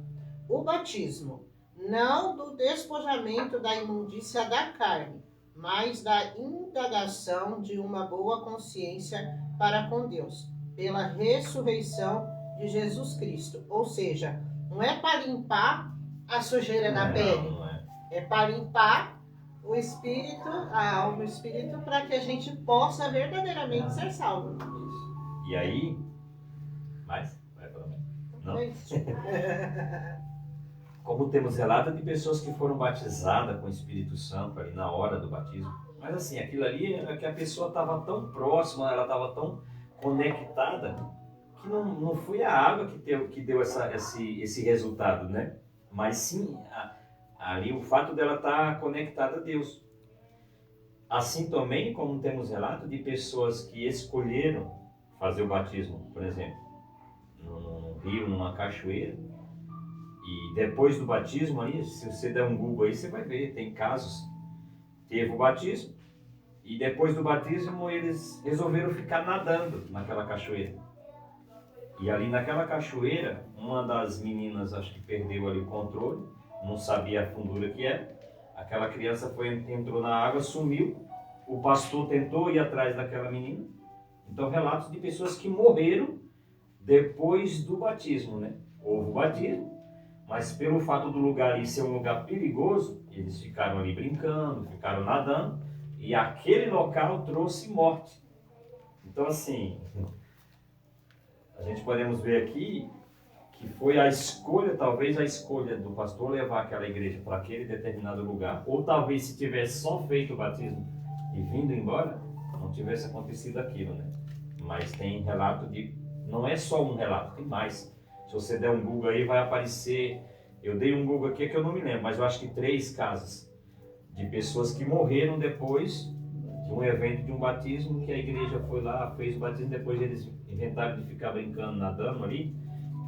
o batismo, não do despojamento da imundícia da carne, mas da indagação de uma boa consciência para com Deus, pela ressurreição de Jesus Cristo. Ou seja, não é para limpar a sujeira da pele, é para limpar o espírito, a alma e o espírito, para que a gente possa verdadeiramente ser salvo. Isso. E aí, vai para mim. Não? Como temos relato de pessoas que foram batizadas com o Espírito Santo ali na hora do batismo. Mas assim, aquilo ali é que a pessoa estava tão próxima, ela estava tão conectada, que não foi a água que deu esse resultado, né? Mas sim, ali o fato dela estar conectada a Deus. Assim também, como temos relato de pessoas que escolheram fazer o batismo, por exemplo, num rio, numa cachoeira, e depois do batismo aí, se você der um Google aí, você vai ver, tem casos, teve o batismo, e depois do batismo eles resolveram ficar nadando naquela cachoeira. E ali naquela cachoeira, uma das meninas, acho que perdeu ali o controle, não sabia a fundura que era, aquela criança entrou na água, sumiu, o pastor tentou ir atrás daquela menina. Então, relatos de pessoas que morreram depois do batismo, né? Houve o batismo, mas pelo fato do lugar ali ser um lugar perigoso, eles ficaram ali brincando, ficaram nadando, e aquele local trouxe morte. Então, assim, a gente podemos ver aqui que foi a escolha, talvez a escolha do pastor levar aquela igreja para aquele determinado lugar, ou talvez se tivesse só feito o batismo e vindo embora, não tivesse acontecido aquilo, né? Mas tem relato de... Não é só um relato, tem mais. Se você der um Google aí, vai aparecer... Eu dei um Google aqui que eu não me lembro, mas eu acho que 3 casos de pessoas que morreram depois de um evento de um batismo, que a igreja foi lá, fez o batismo, depois eles inventaram de ficar brincando, nadando ali,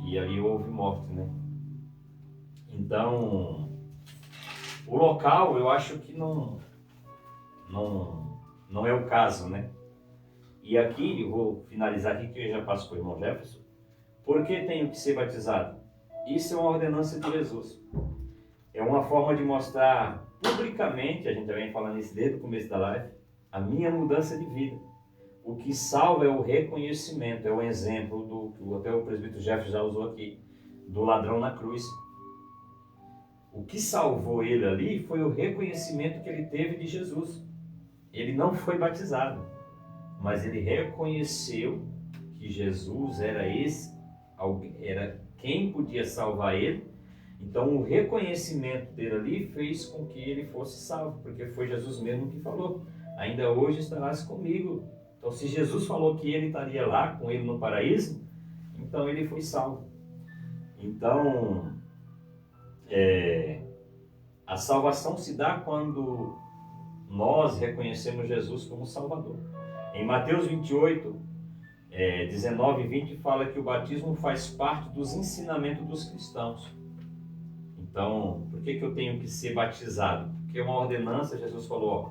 e ali houve morte, né? Então, o local, eu acho que não é o caso, né? E aqui, eu vou finalizar aqui, que eu já passo para o irmão Jefferson. Por que tenho que ser batizado? Isso é uma ordenança de Jesus. É uma forma de mostrar publicamente, a gente já vem falando isso desde o começo da live, a minha mudança de vida. O que salva é o reconhecimento, é o exemplo que até o presbítero Jefferson já usou aqui, do ladrão na cruz. O que salvou ele ali foi o reconhecimento que ele teve de Jesus. Ele não foi batizado, mas ele reconheceu que Jesus era quem podia salvar ele. Então o reconhecimento dele ali fez com que ele fosse salvo, porque foi Jesus mesmo que falou: ainda hoje estarás comigo. Então se Jesus falou que ele estaria lá com ele no paraíso, então ele foi salvo. Então a salvação se dá quando nós reconhecemos Jesus como Salvador. Em Mateus 28, 19 e 20 fala que o batismo faz parte dos ensinamentos dos cristãos. Então, por que eu tenho que ser batizado? Porque é uma ordenança, Jesus falou,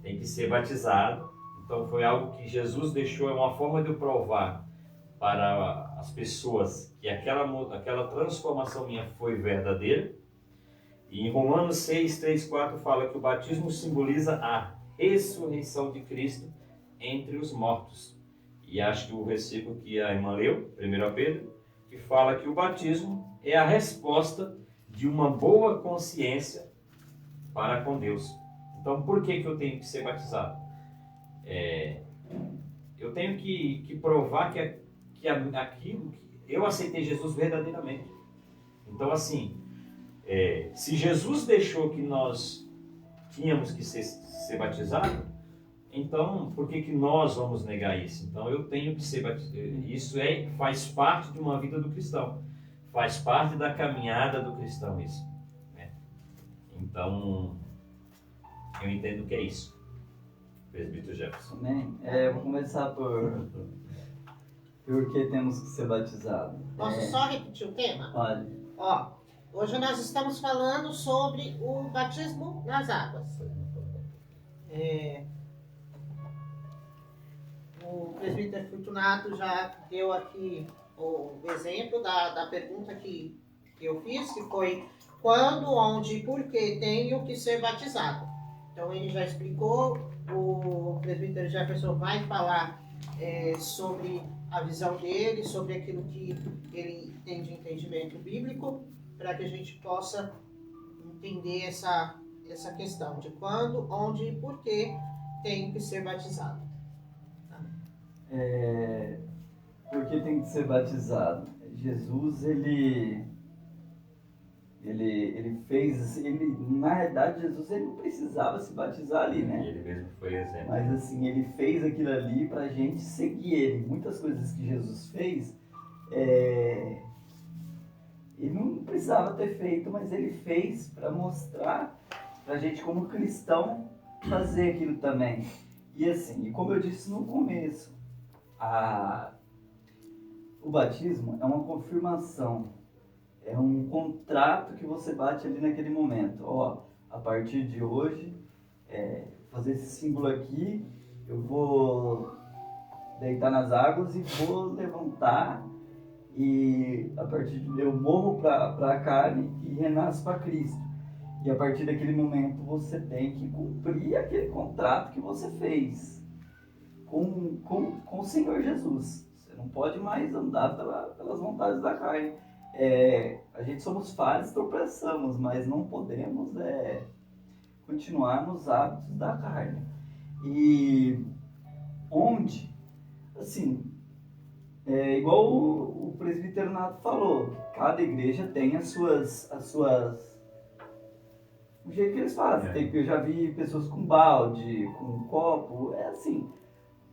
tem que ser batizado. Então foi algo que Jesus deixou, é uma forma de eu provar para as pessoas que aquela transformação minha foi verdadeira. E em Romanos 6, 3, 4 fala que o batismo simboliza a ressurreição de Cristo entre os mortos. E acho que o versículo que a irmã leu, 1 Pedro, que fala que o batismo é a resposta de uma boa consciência para com Deus. Então, por que eu tenho que ser batizado? Eu tenho que provar que aquilo que eu aceitei Jesus verdadeiramente. Então, assim, se Jesus deixou que nós tínhamos que ser batizados, então por que nós vamos negar isso? Então eu tenho que ser batizado. Isso faz parte de uma vida do cristão, faz parte da caminhada do cristão isso, né? Então eu entendo que é isso. Presbítero Jefferson. Amém. Eu vou começar por que temos que ser batizados. Posso só repetir o tema? Pode. Hoje nós estamos falando sobre o batismo nas águas. O presbítero Fortunato já deu aqui o exemplo da pergunta que eu fiz, que foi quando, onde e por que tenho que ser batizado. Então ele já explicou, o presbítero Jefferson vai falar sobre a visão dele, sobre aquilo que ele tem de entendimento bíblico, para que a gente possa entender essa questão de quando, onde e por que tenho que ser batizado. Por que tem que ser batizado? Jesus, ele fez, na verdade, Jesus ele não precisava se batizar ali, né? Ele mesmo foi exemplo. Mas assim, ele fez aquilo ali para a gente seguir ele. Muitas coisas que Jesus fez, ele não precisava ter feito, mas ele fez para mostrar para a gente, como cristão, fazer aquilo também. E assim, como eu disse no começo, o batismo é uma confirmação, é um contrato que você bate ali naquele momento. Ó, a partir de hoje, fazer esse símbolo aqui, eu vou deitar nas águas e vou levantar, e a partir de eu morro para a carne e renasço para Cristo. E a partir daquele momento você tem que cumprir aquele contrato que você fez com o Senhor Jesus. Você não pode mais andar pelas vontades da carne. A gente somos falhos, tropeçamos, mas não podemos continuar nos hábitos da carne. E onde, assim, igual o presbítero Nato falou, cada igreja tem as suas o jeito que eles fazem. Eu já vi pessoas com balde, com copo, assim.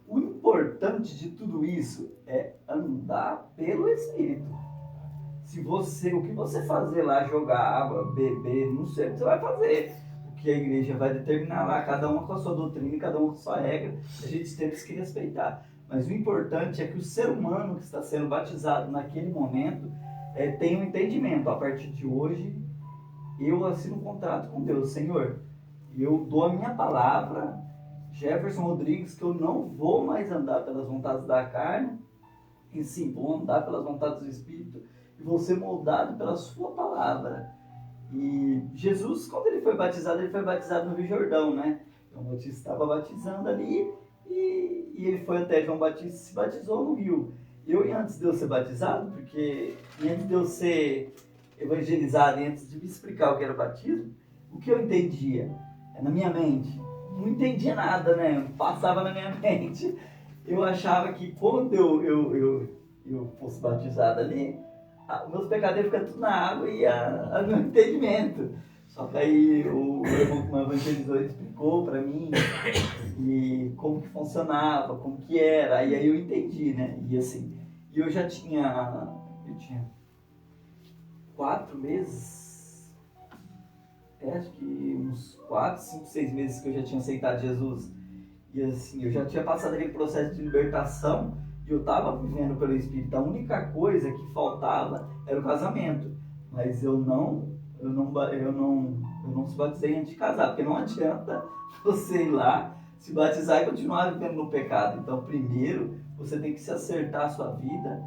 O importante de tudo isso é andar pelo Espírito. O que você fazer lá, jogar água, beber, não sei o que você vai fazer. O que a igreja vai determinar lá, cada uma com a sua doutrina, cada uma com a sua regra, a gente tem que respeitar. Mas o importante é que o ser humano que está sendo batizado naquele momento tenha um entendimento. A partir de hoje, eu assino um contrato com Deus. Senhor, eu dou a minha palavra, Jefferson Rodrigues, que eu não vou mais andar pelas vontades da carne, e sim, vou andar pelas vontades do Espírito, e vou ser moldado pela sua palavra. E Jesus, quando ele foi batizado no Rio Jordão, né? João Batista estava batizando ali, e ele foi até João Batista e se batizou no rio. Antes de eu ser batizado, porque antes de eu ser evangelizado, e antes de me explicar o que era o batismo, o que eu entendia na minha mente, não entendia nada, né? Passava na minha mente. Eu achava que quando eu fosse batizado ali, meus pecados iam ficar tudo na água e o meu entendimento. Só que aí o irmão que me evangelizou explicou para mim e como que funcionava, como que era, e aí eu entendi, né? E assim, eu tinha 4 meses, acho que uns 4, 5, 6 meses que eu já tinha aceitado Jesus. E assim, eu já tinha passado aquele processo de libertação e eu estava vivendo pelo Espírito. A única coisa que faltava era o casamento. Mas eu não se batizei antes de casar, porque não adianta você ir lá, se batizar e continuar vivendo no pecado. Então, primeiro, você tem que se acertar a sua vida.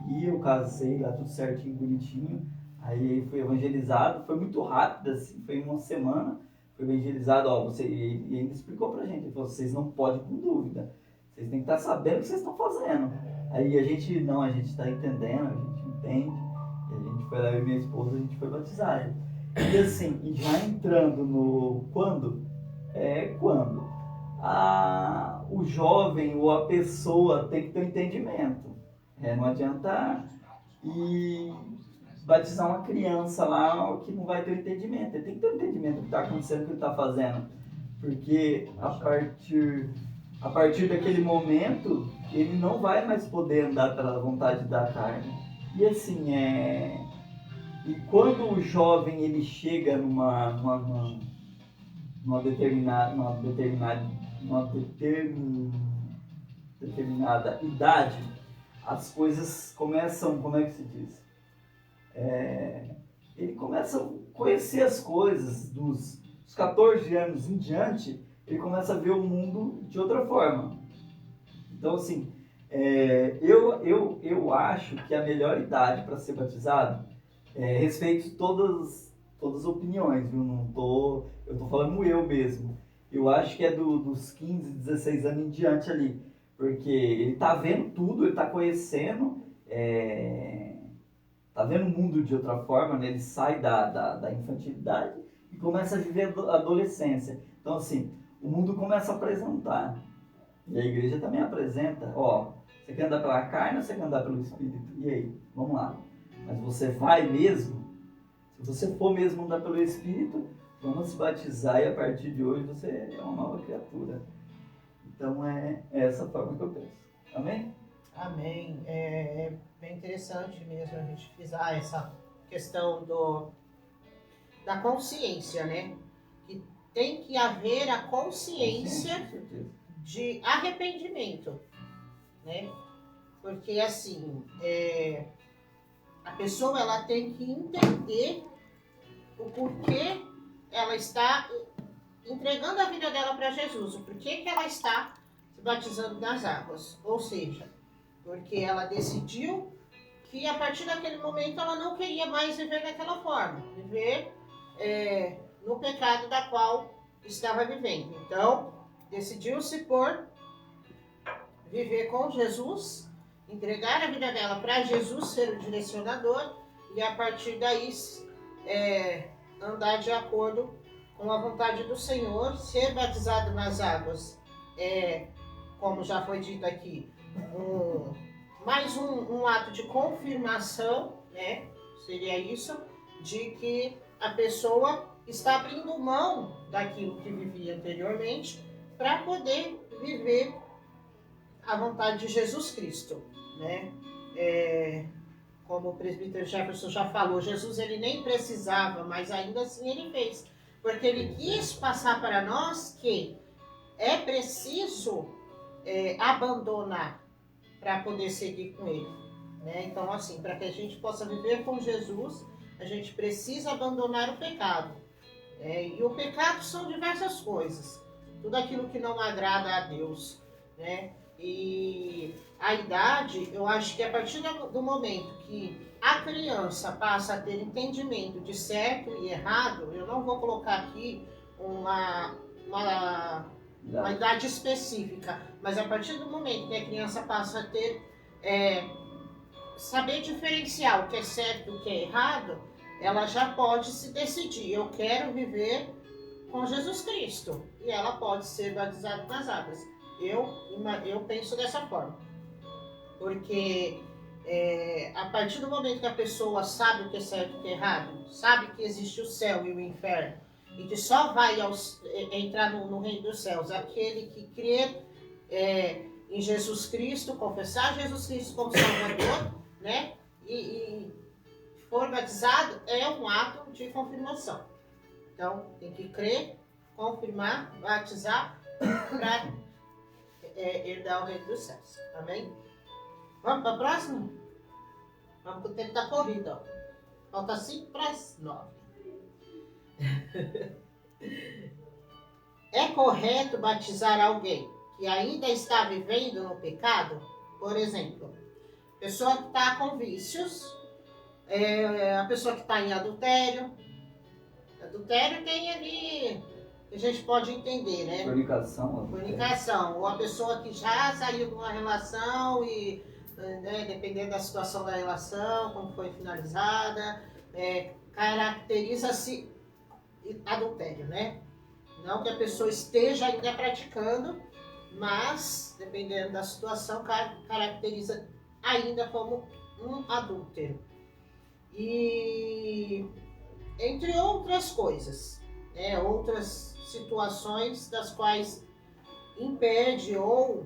E eu casei lá tudo certinho, bonitinho. Aí fui evangelizado, foi muito rápido, assim, foi em uma semana, fui evangelizado, e ainda explicou pra gente, ele falou, vocês não podem com dúvida, vocês têm que estar sabendo o que vocês estão fazendo. Aí a gente está entendendo, a gente entende, e a gente foi lá, eu e minha esposa, a gente foi batizado. E assim, e já entrando no quando o jovem ou a pessoa tem que ter um entendimento. Não adianta batizar uma criança lá que não vai ter o entendimento. Ele tem que ter o entendimento do que está acontecendo, do que ele está fazendo. Porque a partir daquele momento, ele não vai mais poder andar pela vontade da carne. E assim, e quando o jovem ele chega numa determinada idade, as coisas começam, como é que se diz? Ele começa a conhecer as coisas dos 14 anos em diante, ele começa a ver o mundo de outra forma. Então, assim, eu acho que a melhor idade para ser batizado, respeito todas as opiniões, viu? Eu tô falando eu mesmo. Eu acho que é dos 15, 16 anos em diante ali. Porque ele tá vendo tudo, ele tá conhecendo, tá vendo o mundo de outra forma, né? Ele sai da infantilidade e começa a viver a adolescência. Então, assim, o mundo começa a apresentar. E a igreja também apresenta, ó, você quer andar pela carne ou você quer andar pelo Espírito? E aí, vamos lá. Mas você vai mesmo? Se você for mesmo andar pelo Espírito, vamos se batizar e a partir de hoje você é uma nova criatura. Então é essa forma que eu penso. Amém? Amém. É bem interessante mesmo a gente frisar essa questão da consciência, né? Que tem que haver a consciência de arrependimento, né? Porque assim, a pessoa ela tem que entender o porquê ela está entregando a vida dela para Jesus, o porquê que ela está se batizando nas águas. Ou seja, porque ela decidiu que a partir daquele momento ela não queria mais viver daquela forma, viver no pecado da qual estava vivendo. Então, decidiu-se por viver com Jesus, entregar a vida dela para Jesus ser o direcionador e a partir daí andar de acordo com a vontade do Senhor, ser batizado nas águas, como já foi dito aqui, mais um ato de confirmação, né? Seria isso, de que a pessoa está abrindo mão daquilo que vivia anteriormente para poder viver a vontade de Jesus Cristo, né? Como o presbítero Jefferson já falou, Jesus ele nem precisava, mas ainda assim ele fez, porque ele quis passar para nós que é preciso abandonar para poder seguir com ele, né? Então assim, para que a gente possa viver com Jesus, a gente precisa abandonar o pecado, e o pecado são diversas coisas, tudo aquilo que não agrada a Deus, né? E a idade, eu acho que a partir do momento que a criança passa a ter entendimento de certo e errado, eu não vou colocar aqui uma idade específica, mas a partir do momento que a criança passa a ter, saber diferenciar o que é certo e o que é errado, ela já pode se decidir, eu quero viver com Jesus Cristo, e ela pode ser batizada nas águas. Eu penso dessa forma, porque a partir do momento que a pessoa sabe o que é certo e o que é errado, sabe que existe o céu e o inferno, e que só vai entrar no reino dos céus aquele que crê em Jesus Cristo, confessar Jesus Cristo como Salvador, né? E for batizado, é um ato de confirmação. Então, tem que crer, confirmar, batizar para herdar o reino dos céus. Amém? Vamos para a próxima? Vamos para o tempo da corrida. Ó. Falta 5 para as 9. É correto batizar alguém que ainda está vivendo no pecado? Por exemplo, pessoa que está com vícios, a pessoa que está em adultério. Adultério tem ali, que a gente pode entender, né? Fornicação. Ou a pessoa que já saiu de uma relação e, dependendo da situação da relação, como foi finalizada, caracteriza-se adultério, né? Não que a pessoa esteja ainda praticando, mas, dependendo da situação, caracteriza ainda como um adúltero. E entre outras coisas, outras situações das quais impede ou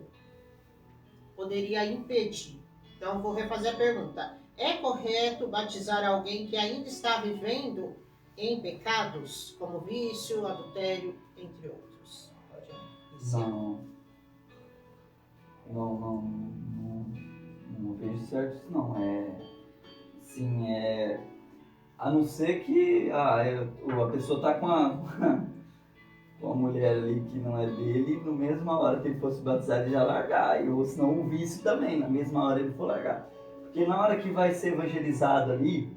poderia impedir. Então, vou refazer a pergunta. É correto batizar alguém que ainda está vivendo em pecados, como vício, adultério, entre outros? Pode iniciar. Não vejo certo isso não. A não ser que a pessoa está com com a mulher ali que não é dele, na mesma hora que ele fosse batizado, ele já largar, ou senão o vício também, na mesma hora ele for largar. Porque na hora que vai ser evangelizado ali,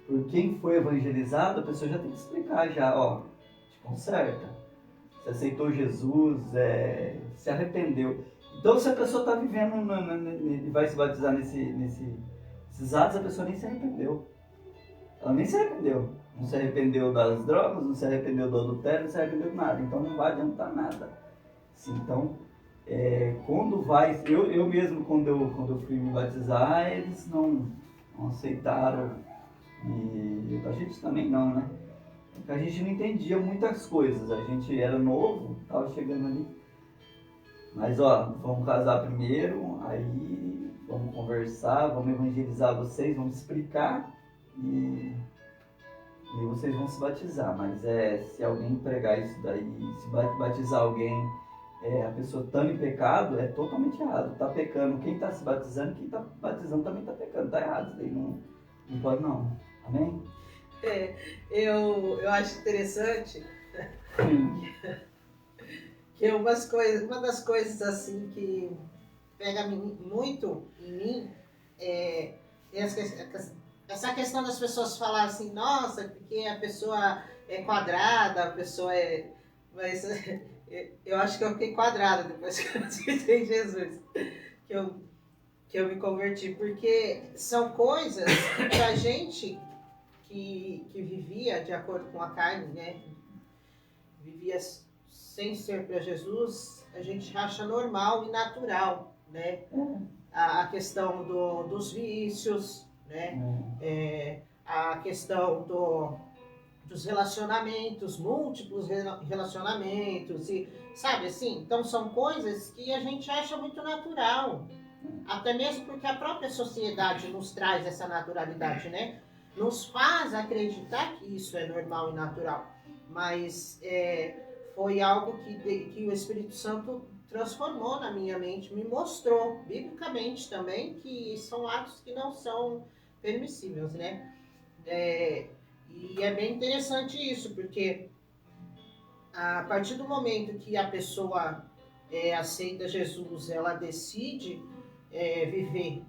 por quem foi evangelizado, a pessoa já tem que explicar já, ó, te conserta. Você aceitou Jesus, se arrependeu. Então se a pessoa está vivendo e vai se batizar nesses atos, a pessoa nem se arrependeu. Ela nem se arrependeu. Não se arrependeu das drogas, não se arrependeu do adultério, não se arrependeu de nada. Então não vai adiantar nada. Assim, então, quando vai... Eu mesmo, quando eu fui me batizar, eles não aceitaram. E a gente também não, né? Porque a gente não entendia muitas coisas. A gente era novo, estava chegando ali. Mas, ó, vamos casar primeiro, aí vamos conversar, vamos evangelizar vocês, vamos explicar e vocês vão se batizar. Mas se alguém pregar isso daí, se batizar alguém, a pessoa estando em pecado, é totalmente errado. Está pecando quem está se batizando, quem está batizando também está pecando. Está errado, isso daí não pode não. Amém? Eu acho interessante que uma das coisas assim que pega muito em mim é essa questão das pessoas falarem assim, nossa, porque a pessoa é quadrada, a pessoa é... Mas eu acho que eu fiquei quadrada depois que eu aceitei Jesus, que eu me converti, porque são coisas que pra gente que vivia de acordo com a carne, né, vivia sem ser para Jesus, a gente acha normal e natural, né? A questão dos vícios, né? A questão dos relacionamentos, múltiplos relacionamentos, e sabe assim? Então são coisas que a gente acha muito natural, até mesmo porque a própria sociedade nos traz essa naturalidade, né? Nos faz acreditar que isso é normal e natural, mas foi algo que o Espírito Santo transformou na minha mente, me mostrou, biblicamente também, que são atos que não são permissíveis, né? E é bem interessante isso, porque a partir do momento que a pessoa aceita Jesus, ela decide viver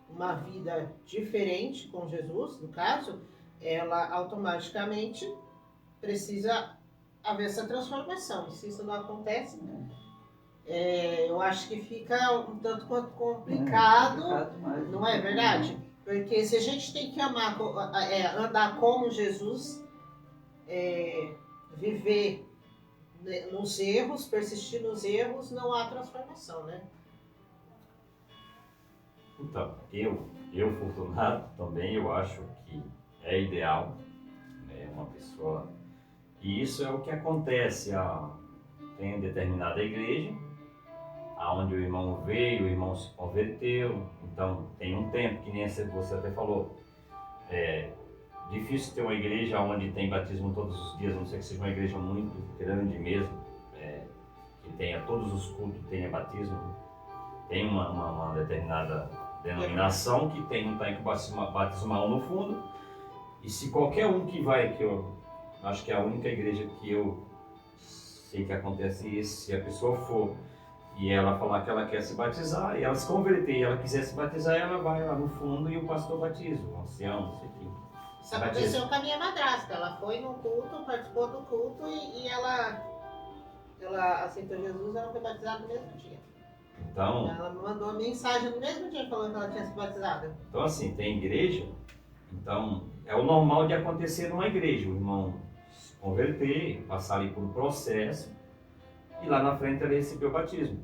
uma vida diferente com Jesus, no caso, ela automaticamente precisa haver essa transformação. E se isso não acontece, eu acho que fica um tanto quanto complicado, não é verdade? Porque se a gente tem que andar como Jesus, viver nos erros, persistir nos erros, não há transformação, né? Então, eu Fortunato, também eu acho que é ideal, né, uma pessoa... E isso é o que acontece, tem determinada igreja, aonde o irmão veio, o irmão se converteu, então tem um tempo, que nem você até falou, difícil ter uma igreja onde tem batismo todos os dias, a não ser que seja uma igreja muito grande mesmo, que tenha todos os cultos, tenha batismo, tem uma determinada denominação que tem um tanque batismal no fundo, e se qualquer um que vai, que eu acho que é a única igreja que eu sei que acontece isso, se a pessoa for e ela falar que ela quer se batizar, e ela se converter e ela quiser se batizar, ela vai lá no fundo e o pastor batiza, o ancião, não sei o que. Isso aconteceu com a minha madrasta, ela foi no culto, participou do culto e ela aceitou Jesus, ela foi batizada no mesmo dia. Então, ela me mandou uma mensagem no mesmo dia falando que ela tinha se batizado. Então assim, tem igreja, então é o normal de acontecer numa igreja, o irmão se converter, passar ali por um processo e lá na frente ele recebeu o batismo.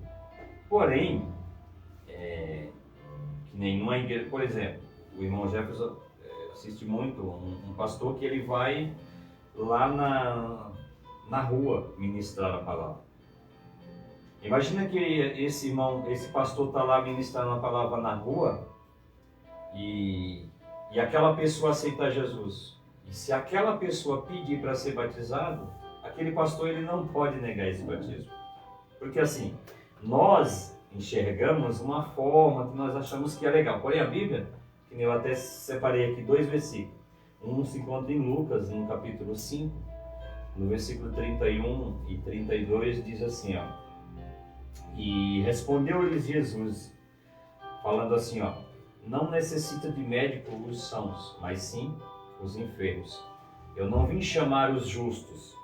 Porém, que nenhuma igreja, por exemplo, o irmão Jefferson assiste muito um pastor que ele vai lá na rua ministrar a palavra. Imagina que esse pastor está lá ministrando a palavra na rua e aquela pessoa aceita Jesus. E se aquela pessoa pedir para ser batizado, aquele pastor ele não pode negar esse batismo. Porque assim, nós enxergamos uma forma que nós achamos que é legal. Porém a Bíblia, que eu até separei aqui 2 versículos. Um se encontra em Lucas, no capítulo 5, no versículo 31 e 32 diz assim, ó: e respondeu-lhes Jesus, falando assim, ó: não necessita de médico os sãos, mas sim os enfermos. Eu não vim chamar os justos,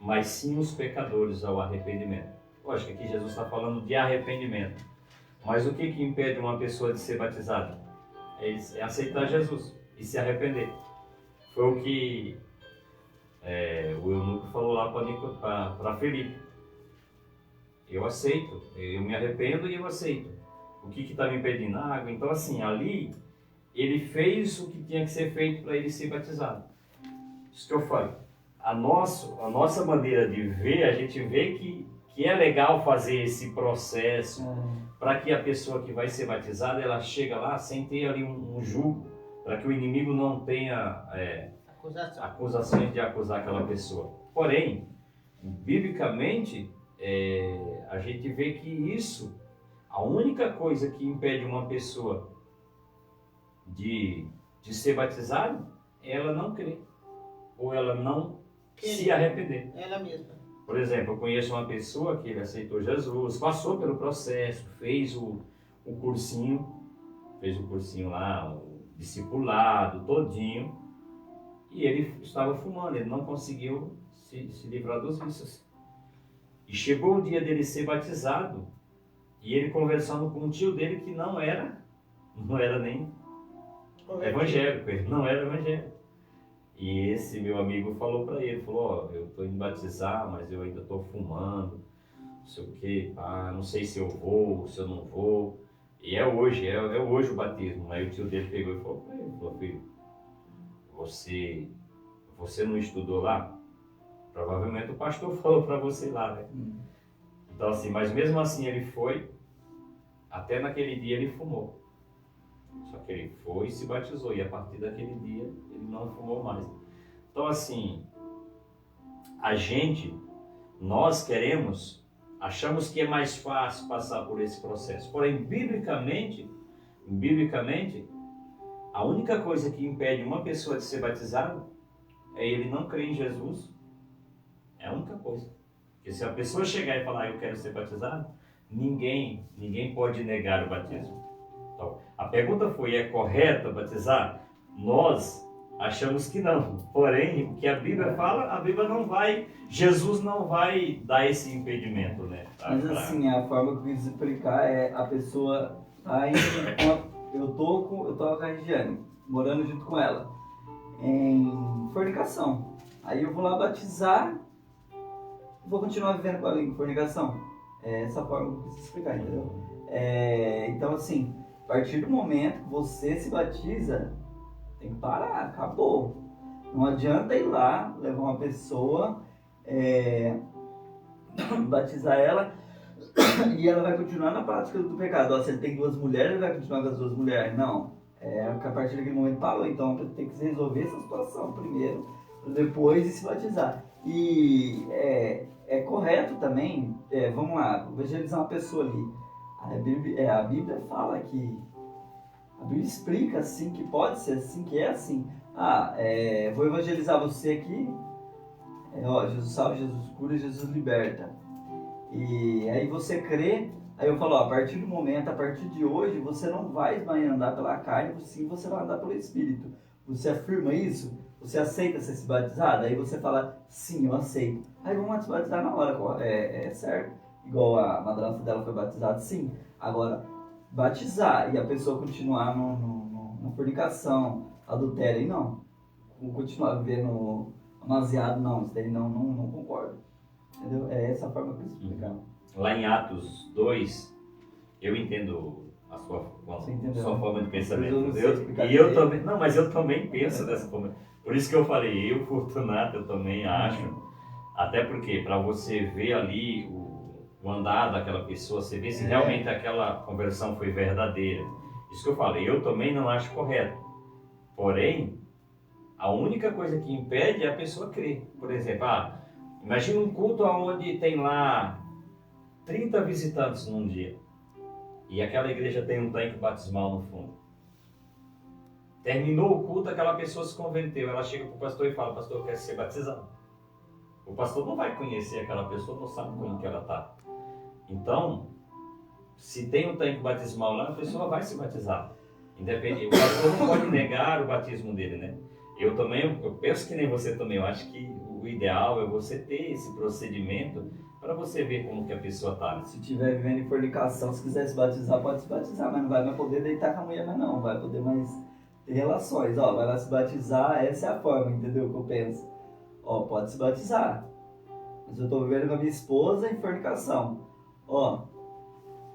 mas sim os pecadores ao arrependimento. Lógico que aqui Jesus está falando de arrependimento. Mas o que impede uma pessoa de ser batizada? É aceitar Jesus e se arrepender. Foi o que o eunuco falou lá para Felipe. Eu aceito, eu me arrependo e eu aceito. O que está me impedindo? A água. Então assim, ali ele fez o que tinha que ser feito para ele ser batizado. Isso que eu falo. A nossa maneira de ver, a gente vê que é legal fazer esse processo para que a pessoa que vai ser batizada, ela chega lá sem ter ali um julgo, para que o inimigo não tenha acusações de acusar aquela pessoa. Porém, biblicamente, a gente vê que isso, a única coisa que impede uma pessoa de ser batizada é ela não crer, ou ela não se arrepender. Ela mesma. Por exemplo, eu conheço uma pessoa que ele aceitou Jesus, passou pelo processo, fez o cursinho lá, o discipulado todinho, e ele estava fumando, ele não conseguiu se livrar dos vícios. E chegou o dia dele ser batizado, e ele conversando com um tio dele que não era nem evangélico, ele não era evangélico. E esse meu amigo falou para ele, falou: ó, eu estou indo batizar, mas eu ainda estou fumando, não sei o que, não sei se eu vou, se eu não vou. E é hoje o batismo. Aí o tio dele pegou e falou para ele, falou: filho, você não estudou lá? Provavelmente o pastor falou para você lá, né? Então assim, mas mesmo assim ele foi, até naquele dia ele fumou. Só que ele foi e se batizou, e a partir daquele dia ele não fumou mais. Então assim, nós achamos que é mais fácil passar por esse processo. Porém, biblicamente, a única coisa que impede uma pessoa de ser batizada é ele não crer em Jesus. É a única coisa. Porque se a pessoa chegar e falar: eu quero ser batizado, ninguém pode negar o batismo. Então, a pergunta foi: é correto batizar? Nós achamos que não. Porém, o que a Bíblia fala, Jesus não vai dar esse impedimento, né? Mas assim, a forma que eu quis explicar é: a pessoa tá indo eu tô com a Regiane, morando junto com ela, em fornicação. Aí eu vou lá batizar, vou continuar vivendo com ela em fornicação. É essa forma que eu quis explicar, entendeu? Então assim, a partir do momento que você se batiza, tem que parar, acabou. Não adianta ir lá, levar uma pessoa, batizar ela e ela vai continuar na prática do pecado. Se ele tem 2 mulheres, ele vai continuar com as 2 mulheres. Não. A partir daquele momento parou. Então tem que resolver essa situação primeiro, depois de se batizar. E é correto também, vamos lá, evangelizar uma pessoa ali. A Bíblia fala que, a Bíblia explica assim, que pode ser assim, que é assim. Vou evangelizar você aqui, Jesus salva, Jesus cura, Jesus liberta. E aí você crê, aí eu falo: a partir do momento, a partir de hoje, você não vai mais andar pela carne, sim, você vai andar pelo Espírito. Você afirma isso? Você aceita ser se batizado? Aí você fala: sim, eu aceito. Aí vamos se batizar na hora, certo? Igual a madrasta dela foi batizada, sim. Agora, batizar e a pessoa continuar na fornicação, adultério, aí não. Continuar vivendo amaziado, não. Isso daí não concordo. Entendeu? É essa forma que eu explicar. Lá em Atos 2, eu entendo a sua forma de pensamento. Mas eu também penso dessa forma. Por isso que eu falei, Fortunato, eu também acho. Até porque, para você ver ali o andar daquela pessoa, você vê se realmente aquela conversão foi verdadeira. Isso que eu falei, eu também não acho correto. Porém, a única coisa que impede é a pessoa crer. Por exemplo, imagina um culto onde tem lá 30 visitantes num dia. E aquela igreja tem um tanque batismal no fundo. Terminou o culto, aquela pessoa se converteu. Ela chega para o pastor e fala: pastor, eu quero ser batizado. O pastor não vai conhecer aquela pessoa, não sabe como que ela está. Então, se tem um tanque batismal lá, a pessoa vai se batizar. Independente. O pastor não pode negar o batismo dele, né? Eu penso que nem você também. Eu acho que o ideal é você ter esse procedimento para você ver como que a pessoa está. Né? Se tiver vivendo em fornicação, se quiser se batizar, pode se batizar, mas não vai mais poder deitar com a mulher, mas não. Vai poder mais ter relações. Ó, vai lá se batizar, essa é a forma, entendeu? Que eu penso. Ó, pode se batizar. Mas eu tô vivendo com a minha esposa em fornicação. Ó,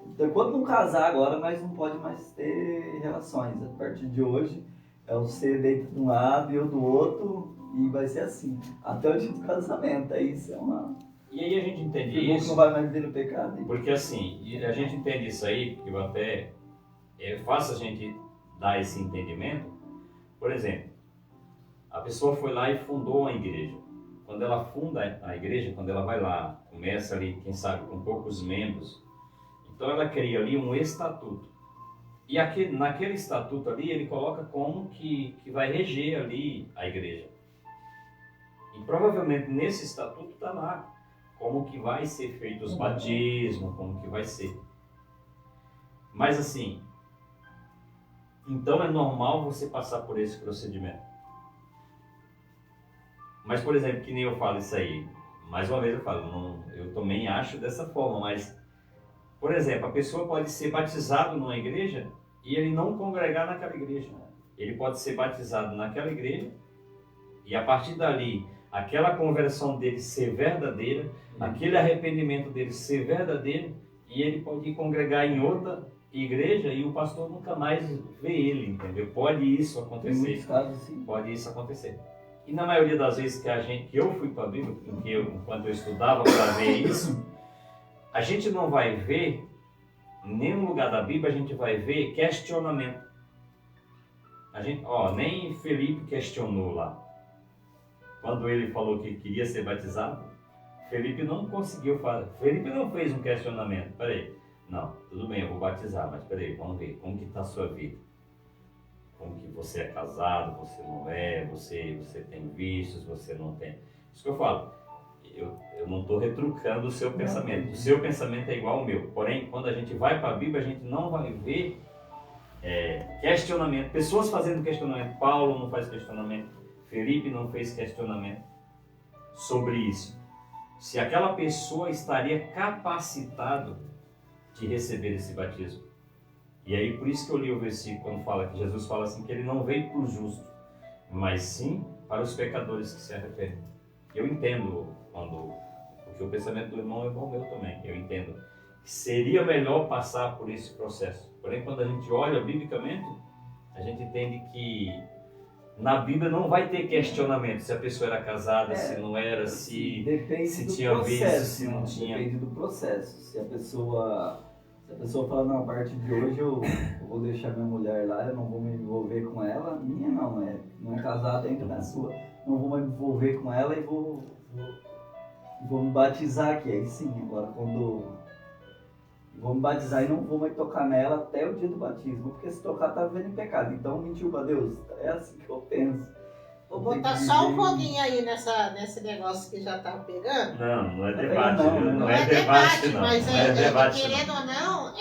então quando não casar agora, nós não pode mais ter relações. A partir de hoje, é você deita de um lado e eu do outro, e vai ser assim. Até o dia do casamento. Aí isso é uma... E aí a gente entende que isso. não vai mais viver no pecado. Hein? Porque assim, a gente entende isso aí, porque eu até é fácil a gente dar esse entendimento. Por exemplo, a pessoa foi lá e fundou uma igreja. Quando ela funda a igreja, quando ela vai lá, começa ali, quem sabe, com poucos membros, então ela cria ali um estatuto. E naquele estatuto ali, ele coloca como que vai reger ali a igreja. E provavelmente nesse estatuto está lá como que vai ser feito os batismos, como que vai ser. Mas assim, então é normal você passar por esse procedimento. Mas, por exemplo, que nem eu falo isso aí, mais uma vez eu falo, eu também acho dessa forma, mas, por exemplo, a pessoa pode ser batizado numa igreja e ele não congregar naquela igreja. Ele pode ser batizado naquela igreja e a partir dali, aquela conversão dele ser verdadeira, aquele arrependimento dele ser verdadeiro, e ele pode ir congregar em outra igreja e o pastor nunca mais vê ele, entendeu? Pode isso acontecer. Em muitos casos, sim. Pode isso acontecer. E na maioria das vezes que eu fui para a Bíblia, enquanto eu estudava para ver isso, a gente não vai ver, em nenhum lugar da Bíblia a gente vai ver questionamento. Nem Felipe questionou lá. Quando ele falou que queria ser batizado, Felipe não conseguiu fazer. Felipe não fez um questionamento. Peraí, não, tudo bem, eu vou batizar, mas peraí, vamos ver, como que está a sua vida? Como que você é casado, você não é, você tem vícios, você não tem. Isso que eu falo. Eu não estou retrucando o seu pensamento. O seu pensamento é igual ao meu. Porém, quando a gente vai para a Bíblia, a gente não vai ver questionamento. Pessoas fazendo questionamento. Paulo não faz questionamento. Felipe não fez questionamento sobre isso. Se aquela pessoa estaria capacitado de receber esse batismo. E aí, por isso que eu li o versículo quando fala que Jesus fala assim, que ele não veio para o justo, mas sim para os pecadores que se arrependem. Eu entendo porque o pensamento do irmão é igual ao meu também. Eu entendo que seria melhor passar por esse processo. Porém, quando a gente olha biblicamente, a gente entende que na Bíblia não vai ter questionamento se a pessoa era casada, se não era, se tinha vício, se não tinha. Depende do processo. Se a pessoa fala, não, a partir de hoje eu vou deixar minha mulher lá, eu não vou me envolver com ela, minha não é casada, entra na sua, não vou me envolver com ela e vou me batizar aqui. Aí sim, agora quando vou me batizar e não vou mais tocar nela até o dia do batismo, porque se tocar tá vivendo em pecado. Então mentiu pra Deus, é assim que eu penso. Vou botar só um foguinho aí nesse negócio que já tá pegando. Não é debate, Não é debate, não. mas Não é debate, querendo ou não...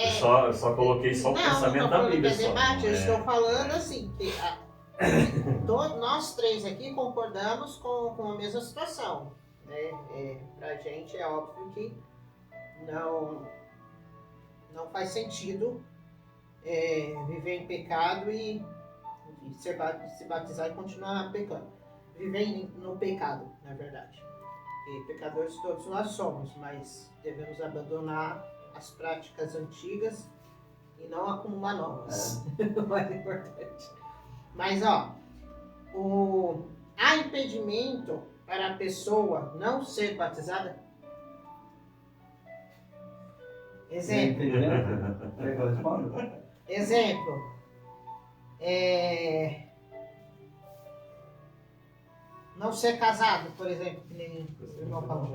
Eu só coloquei só o pensamento da Bíblia. Não é debate, eu estou falando assim, que nós três aqui concordamos com a mesma situação. Né? Pra gente é óbvio que não faz sentido viver em pecado e se batizar e continuar pecando. Viver no pecado, na verdade. E pecadores todos nós somos, mas devemos abandonar as práticas antigas e não acumular novas. O mais importante. Mas, há impedimento para a pessoa não ser batizada? Exemplo. Não ser casado, por exemplo, que nem o irmão falou.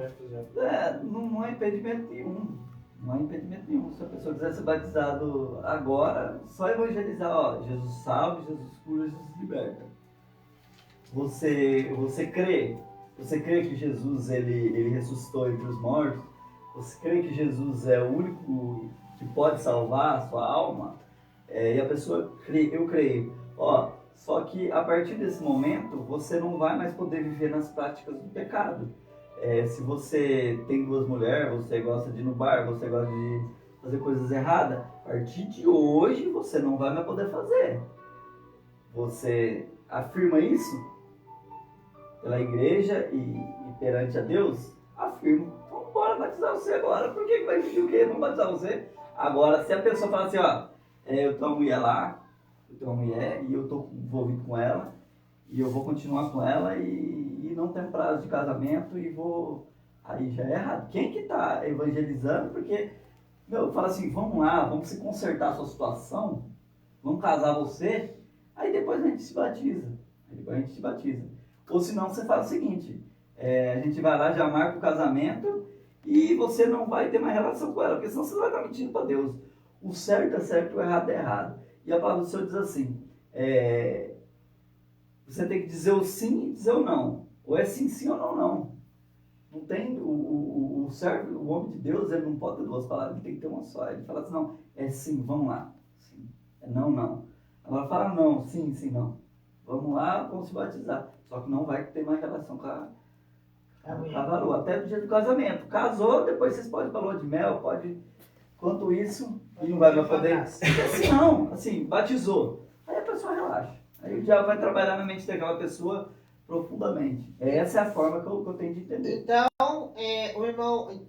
Não há impedimento nenhum. Não há impedimento nenhum. Se a pessoa quiser ser batizado agora, só evangelizar, Jesus salve, Jesus cura, Jesus liberta. Você crê? Você crê que Jesus ele ressuscitou entre os mortos? Você crê que Jesus é o único que pode salvar a sua alma? E a pessoa crê, eu creio. Só que a partir desse momento, você não vai mais poder viver nas práticas do pecado. Se você tem 2 mulheres, você gosta de ir no bar, você gosta de fazer coisas erradas, a partir de hoje você não vai mais poder fazer. Você afirma isso pela igreja e perante a Deus? Afirmo. Então bora batizar você agora. Por que vai pedir o quê? Vamos batizar você? Agora, se a pessoa fala assim, eu tenho uma mulher lá, eu tenho uma mulher e eu estou envolvido com ela, e eu vou continuar com ela e não tem prazo de casamento e vou... Aí já é errado. Quem que está evangelizando? Porque, fala assim, vamos lá, vamos se consertar a sua situação, vamos casar você, aí depois a gente se batiza. Ou senão você faz o seguinte, a gente vai lá, já marca o casamento e você não vai ter mais relação com ela, porque senão você vai estar mentindo para Deus. O certo é certo, o errado é errado. E a palavra do Senhor diz assim, você tem que dizer o sim e dizer o não. Ou é sim, sim ou não, não. Não tem, o servo, o homem de Deus, ele não pode ter 2 palavras, ele tem que ter uma só. Ele fala assim, não, é sim, vamos lá. Sim. É não, não. Agora fala não, sim, sim, não. Vamos lá, vamos se batizar. Só que não vai ter mais relação com a varoa, até do dia do casamento. Casou, depois vocês podem ir para lua de mel, pode... Quanto isso, e não vai mais poder... Assim, não, assim, batizou. Aí a pessoa relaxa. Aí o diabo vai trabalhar na mente daquela pessoa profundamente. Essa é a forma que eu tenho de entender. Então, o irmão,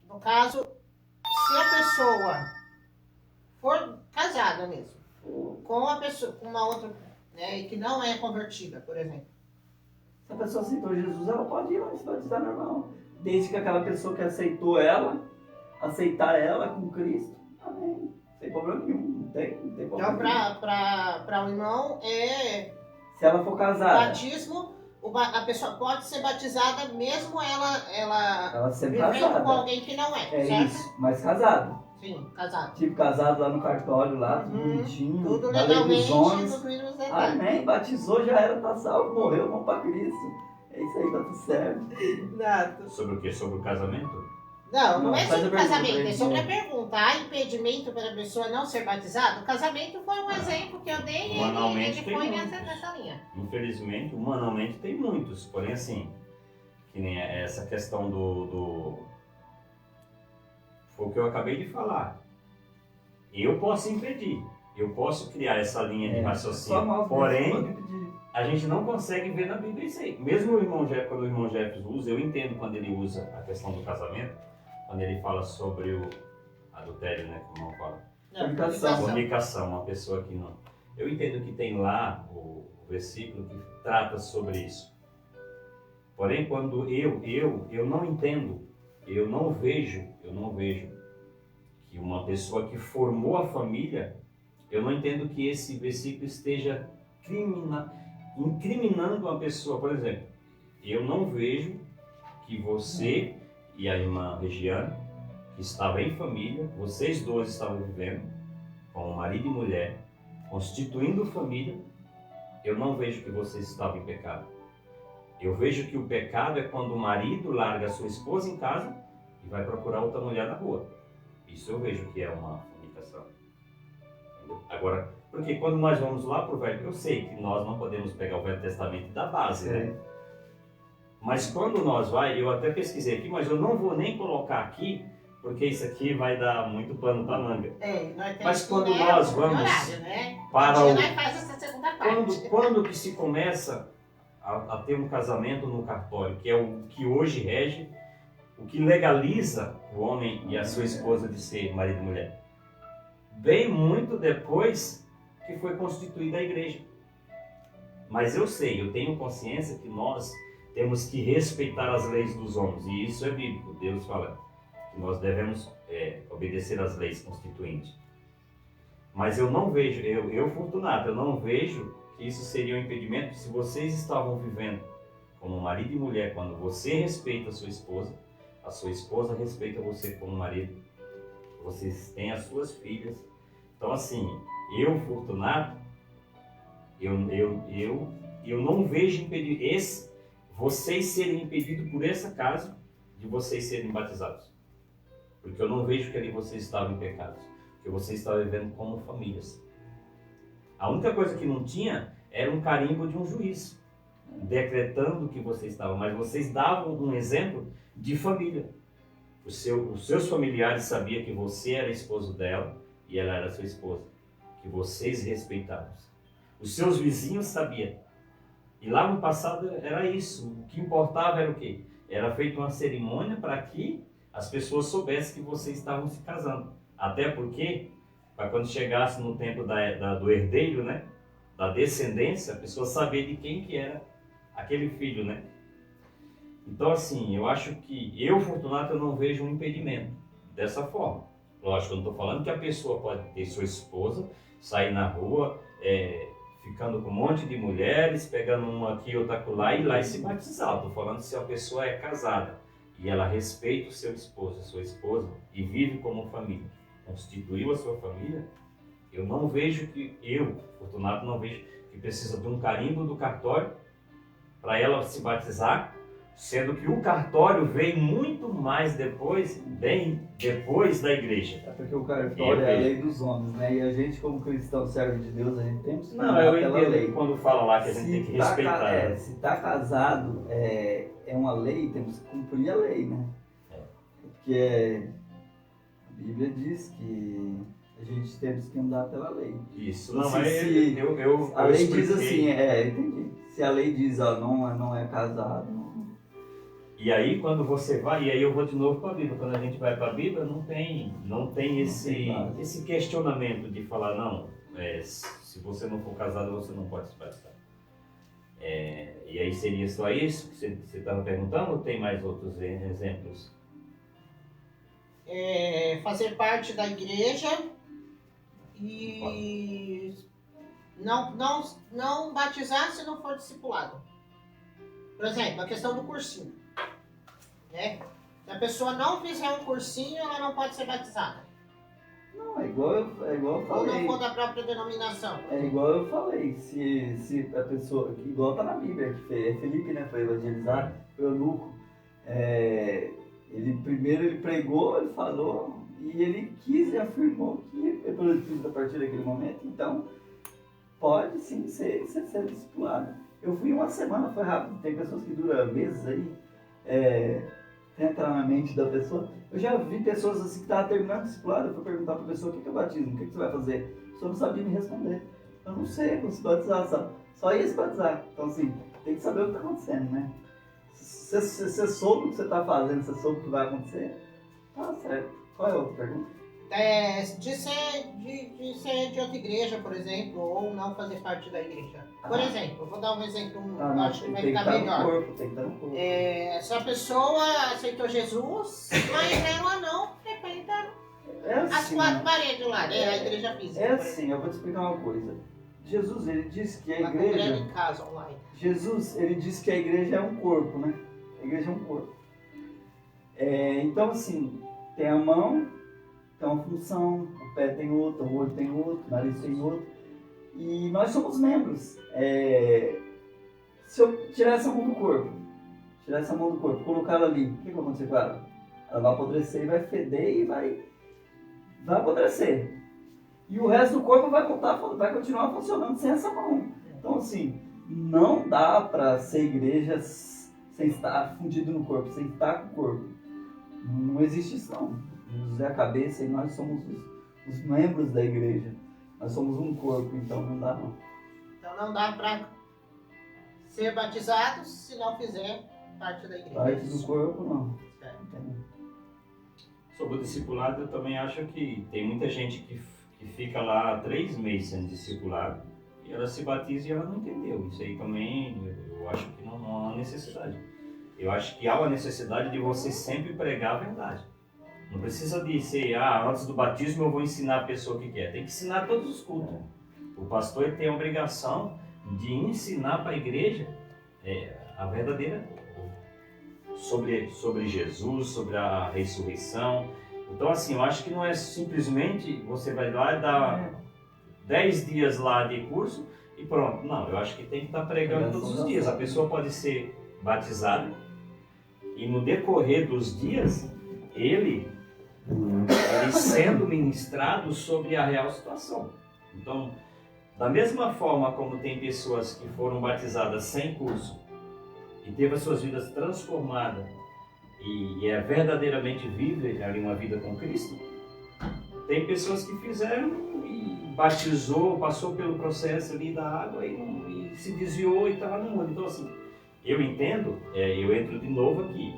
no caso, se a pessoa for casada mesmo, com uma outra, né, que não é convertida, por exemplo. Se a pessoa aceitou Jesus, ela pode ir lá e se batizar normal. Desde que aquela pessoa que aceitar ela com Cristo, amém. Sem problema nenhum, não tem problema. Então, para o irmão, se ela for casada, batismo, a pessoa pode ser batizada mesmo ela sendo vivendo casada. com alguém que não certo? Isso, mas casado. Sim, casado. Tipo, casado lá no cartório, lá, tudo bonitinho. Tudo legalmente, nos mínimos detalhes. Amém, batizou, já era, tá salvo, morreu, vamos para Cristo. É isso aí, tá tudo certo. Exato. Sobre o quê? Sobre o casamento? Não é faz sobre a o casamento, pergunta, é sobre a pergunta. Há impedimento para a pessoa não ser batizada? O casamento foi um exemplo que eu dei e Humanamente ele foi tem nessa linha. Infelizmente, humanamente tem muitos, porém assim, que nem essa questão foi o que eu acabei de falar. Eu posso impedir, eu posso criar essa linha de raciocínio, porém, a gente não consegue ver na Bíblia isso aí. Mesmo quando o irmão Jefferson usa, eu entendo quando ele usa a questão do casamento, quando ele fala sobre o adultério, né, como o irmão fala. Fornicação, uma pessoa que não... Eu entendo que tem lá o versículo que trata sobre isso. Porém, quando eu não entendo, eu não vejo que uma pessoa que formou a família, eu não entendo que esse versículo esteja incriminando uma pessoa. Por exemplo, eu não vejo que você e a irmã Regiane, que estava em família, vocês 2 estavam vivendo como marido e mulher, constituindo família, eu não vejo que vocês estavam em pecado. Eu vejo que o pecado é quando o marido larga a sua esposa em casa e vai procurar outra mulher na rua. Isso eu vejo que é uma fornicação. Agora, porque quando nós vamos lá para o Velho, eu sei que nós não podemos pegar o Velho Testamento da base, né? Mas quando nós eu até pesquisei aqui, mas eu não vou nem colocar aqui, porque isso aqui vai dar muito pano para manga. Mas quando nós vamos para o... Quando que se começa a ter um casamento no cartório, que é o que hoje rege, o que legaliza o homem e a sua esposa de ser marido e mulher? Bem muito depois que foi constituída a igreja. Mas eu tenho consciência que nós temos que respeitar as leis dos homens, e isso é bíblico. Deus fala que nós devemos obedecer às leis constituintes. Mas eu não vejo, Fortunato, eu não vejo que isso seria um impedimento se vocês estavam vivendo como marido e mulher, quando você respeita a sua esposa respeita você como marido, vocês têm as suas filhas. Então assim, Fortunato, eu não vejo impedimento. vocês serem impedidos por essa causa de vocês serem batizados. Porque eu não vejo que ali vocês estavam em pecados, porque vocês estavam vivendo como famílias. A única coisa que não tinha era um carimbo de um juiz, decretando que vocês estavam, mas vocês davam um exemplo de família. Os seus familiares sabiam que você era esposo dela e ela era sua esposa, que vocês respeitavam. Os seus vizinhos sabiam. E lá no passado era isso. O que importava era o quê? Era feita uma cerimônia para que as pessoas soubessem que vocês estavam se casando. Até porque, para quando chegasse no tempo do herdeiro, né? Da descendência, a pessoa sabia de quem que era aquele filho, né? Então, assim, eu acho que eu, Fortunato, eu não vejo um impedimento dessa forma. Lógico, eu não estou falando que a pessoa pode ter sua esposa, sair na rua, ficando com um monte de mulheres, pegando uma aqui, outra lá e ir lá e se batizar. Estou falando se a pessoa é casada e ela respeita o seu esposo, a sua esposa, e vive como família, constituiu a sua família, eu não vejo que, Fortunato, não vejo que precisa de um carimbo do cartório para ela se batizar, sendo que o cartório veio muito mais depois, bem depois da igreja. É porque o cartório é a lei dos homens, né? E a gente, como cristão, servo de Deus, a gente tem que não, eu entendo lei. Quando fala lá que a gente tem que respeitar. Se está casado, é uma lei, temos que cumprir a lei, né? Porque a Bíblia diz que a gente temos que andar pela lei. Isso, não, mas a lei diz assim, entendi. Se a lei diz, ó, não é casado, e aí quando você vai, e aí eu vou de novo para a Bíblia, quando a gente vai para a Bíblia não tem esse questionamento de falar, não, se você não for casado você não pode se batizar. E aí seria só isso que você estava perguntando ou tem mais outros exemplos? Fazer parte da igreja e não batizar se não for discipulado. Por exemplo, a questão do cursinho. Né? Se a pessoa não fizer um cursinho, ela não pode ser batizada. Não, é igual eu falei. Ou não for da própria denominação. É igual eu falei. Se a pessoa, igual tá na Bíblia, que Felipe, né, foi evangelizar, foi eunuco. Ele pregou, ele falou, e ele quis e afirmou que é produtivo a partir daquele momento. Então, pode sim ser discipulado. Eu fui uma semana, foi rápido. Tem pessoas que duram meses aí. Entra na mente da pessoa. Eu já vi pessoas assim que estavam terminando o discipulado. Eu fui perguntar para a pessoa: o que é o batismo? O que você vai fazer? A pessoa não sabia me responder. Eu não sei, vou se batizar, sabe? Só ia se batizar. Então, assim, tem que saber o que está acontecendo, né? Se você soube o que você está fazendo, se você soube o que vai acontecer, tá certo. Qual é a outra pergunta? De ser de outra igreja, por exemplo, ou não fazer parte da igreja. Por exemplo, vou dar um exemplo, acho que vai ficar melhor. Tem que estar no corpo. Se a pessoa aceitou Jesus, mas ela não frequenta as quatro paredes lá, né? A igreja física. É assim, eu vou te explicar uma coisa. Jesus, ele disse que a Ela igreja... em casa, online. Jesus, ele disse que a igreja é um corpo, né? A igreja é um corpo. Então, assim, tem a mão, tem uma função, o pé tem outra, o olho tem outro, o nariz tem outro. E nós somos membros. Se eu tirar essa mão do corpo, colocar ela ali, o que vai acontecer com ela? Ela vai apodrecer e vai feder e vai apodrecer. E o resto do corpo vai continuar funcionando sem essa mão. Então, assim, não dá para ser igreja sem estar fundido no corpo, sem estar com o corpo. Não existe isso, não. Jesus é a cabeça e nós somos os membros da igreja. Nós somos um corpo, então não dá, não. Então não dá para ser batizados se não fizer parte da igreja. Parte do corpo, não. Sobre o discipulado, eu também acho que tem muita gente que fica lá 3 meses sendo discipulado e ela se batiza e ela não entendeu. Isso aí também eu acho que não há necessidade. Eu acho que há a necessidade de você sempre pregar a verdade. Não precisa de ser, antes do batismo eu vou ensinar a pessoa o que é. Tem que ensinar todos os cultos. O pastor tem a obrigação de ensinar para a igreja a verdadeira sobre Jesus, sobre a ressurreição. Então, assim, eu acho que não é simplesmente você vai lá e dar 10 dias lá de curso e pronto. Não, eu acho que tem que estar pregando todos os dias. A pessoa pode ser batizado e no decorrer dos dias, ele sendo ministrado sobre a real situação. Então, da mesma forma como tem pessoas que foram batizadas sem curso e teve as suas vidas transformadas e é verdadeiramente vive ali uma vida com Cristo, tem pessoas que fizeram e batizou, passou pelo processo ali da água e se desviou e estava no mundo. Então assim, eu entendo, eu entro de novo aqui,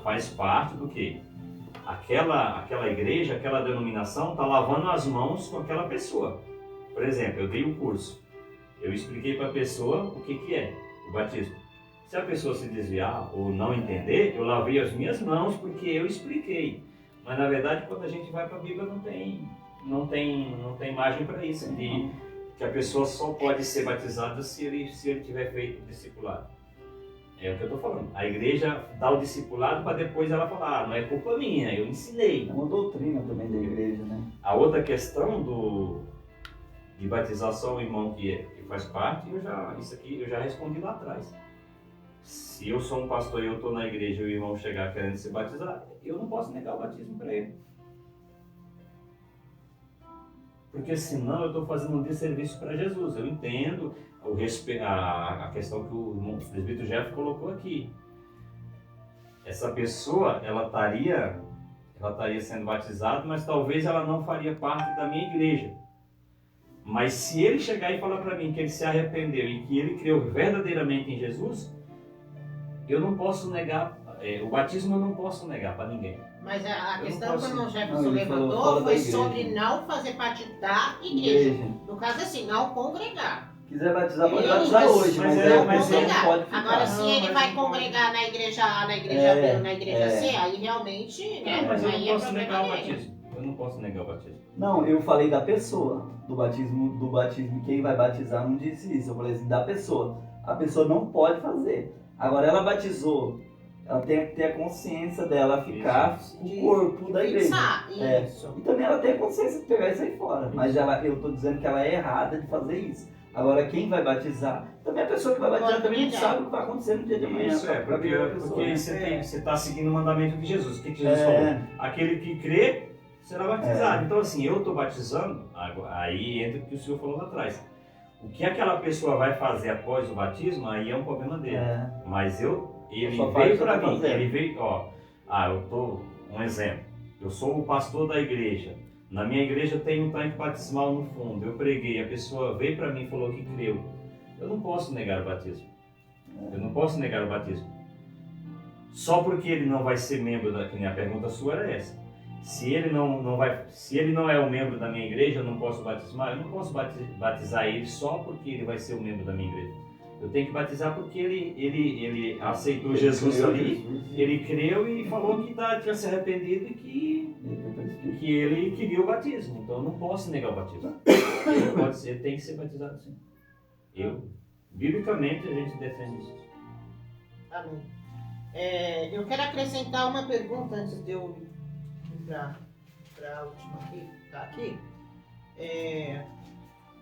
faz parte do que? Aquela igreja, aquela denominação está lavando as mãos com aquela pessoa. Por exemplo, eu dei um curso, eu expliquei para a pessoa o que é o batismo. Se a pessoa se desviar ou não entender, eu lavei as minhas mãos porque eu expliquei. Mas na verdade, quando a gente vai para a Bíblia, não tem margem para isso. Que a pessoa só pode ser batizada se ele tiver feito o discipulado. É o que eu estou falando. A igreja dá o discipulado para depois ela falar, não é culpa minha, eu ensinei. É uma doutrina também da igreja, né? A outra questão de batizar só o irmão que faz parte, isso aqui eu já respondi lá atrás. Se eu sou um pastor e eu estou na igreja e o irmão chegar querendo se batizar, eu não posso negar o batismo para ele. Porque senão eu estou fazendo um desserviço para Jesus. Eu entendo a questão que o presbítero Jeff colocou aqui. Essa pessoa, ela estaria sendo batizada, mas talvez ela não faria parte da minha igreja. Mas se ele chegar e falar para mim que ele se arrependeu e que ele creu verdadeiramente em Jesus, eu não posso negar, o batismo eu não posso negar para ninguém. Mas a questão que o irmão Não, Jefferson ele falou levantou fora da foi igreja. sobre não fazer parte da igreja. No caso assim, não congregar. Quiser batizar, pode Ele batizar não hoje, mas ele não pode ficar. Agora, se Não, ele mas vai não pode. congregar na igreja A, na igreja B ou na igreja C, aí realmente, né? Mas eu aí não é posso problema negar o dele. batismo. Eu não posso negar o batismo. Não, eu falei da pessoa, do batismo, quem vai batizar não disse isso, eu falei assim, da pessoa. A pessoa não pode fazer. Agora ela batizou, ela tem que ter a consciência dela ficar Isso. com o corpo da igreja. Fixar, É. isso. E também ela tem a consciência de pegar isso aí fora. Mas eu estou dizendo que ela é errada de fazer isso. Agora quem vai batizar, também a pessoa que vai batizar Pode também não negar. sabe o que vai acontecer no dia de amanhã. Isso é, pra vida da pessoa, porque né? você está seguindo o mandamento de Jesus. O que Jesus falou? Aquele que crê será batizado. Então assim, eu estou batizando, aí entra o que o senhor falou lá atrás. O que aquela pessoa vai fazer após o batismo, aí é um problema dele. Mas ele Só veio faz para o que tá mim, fazendo. ele veio, um exemplo, eu sou o pastor da igreja, na minha igreja tem um tanque batismal no fundo, eu preguei, a pessoa veio para mim e falou que creu, eu não posso negar o batismo, só porque ele não vai ser membro que nem a pergunta sua era essa, se ele não é um membro da minha igreja, eu não posso batismar, eu não posso batizar ele só porque ele vai ser um membro da minha igreja. Eu tenho que batizar porque ele aceitou Jesus ali, ele creu e falou que tinha se arrependido e que ele queria o batismo. Então eu não posso negar o batismo. Ele tem que ser batizado sim. Biblicamente a gente defende isso. Amém. Eu quero acrescentar uma pergunta antes de eu ir para a última que está aqui.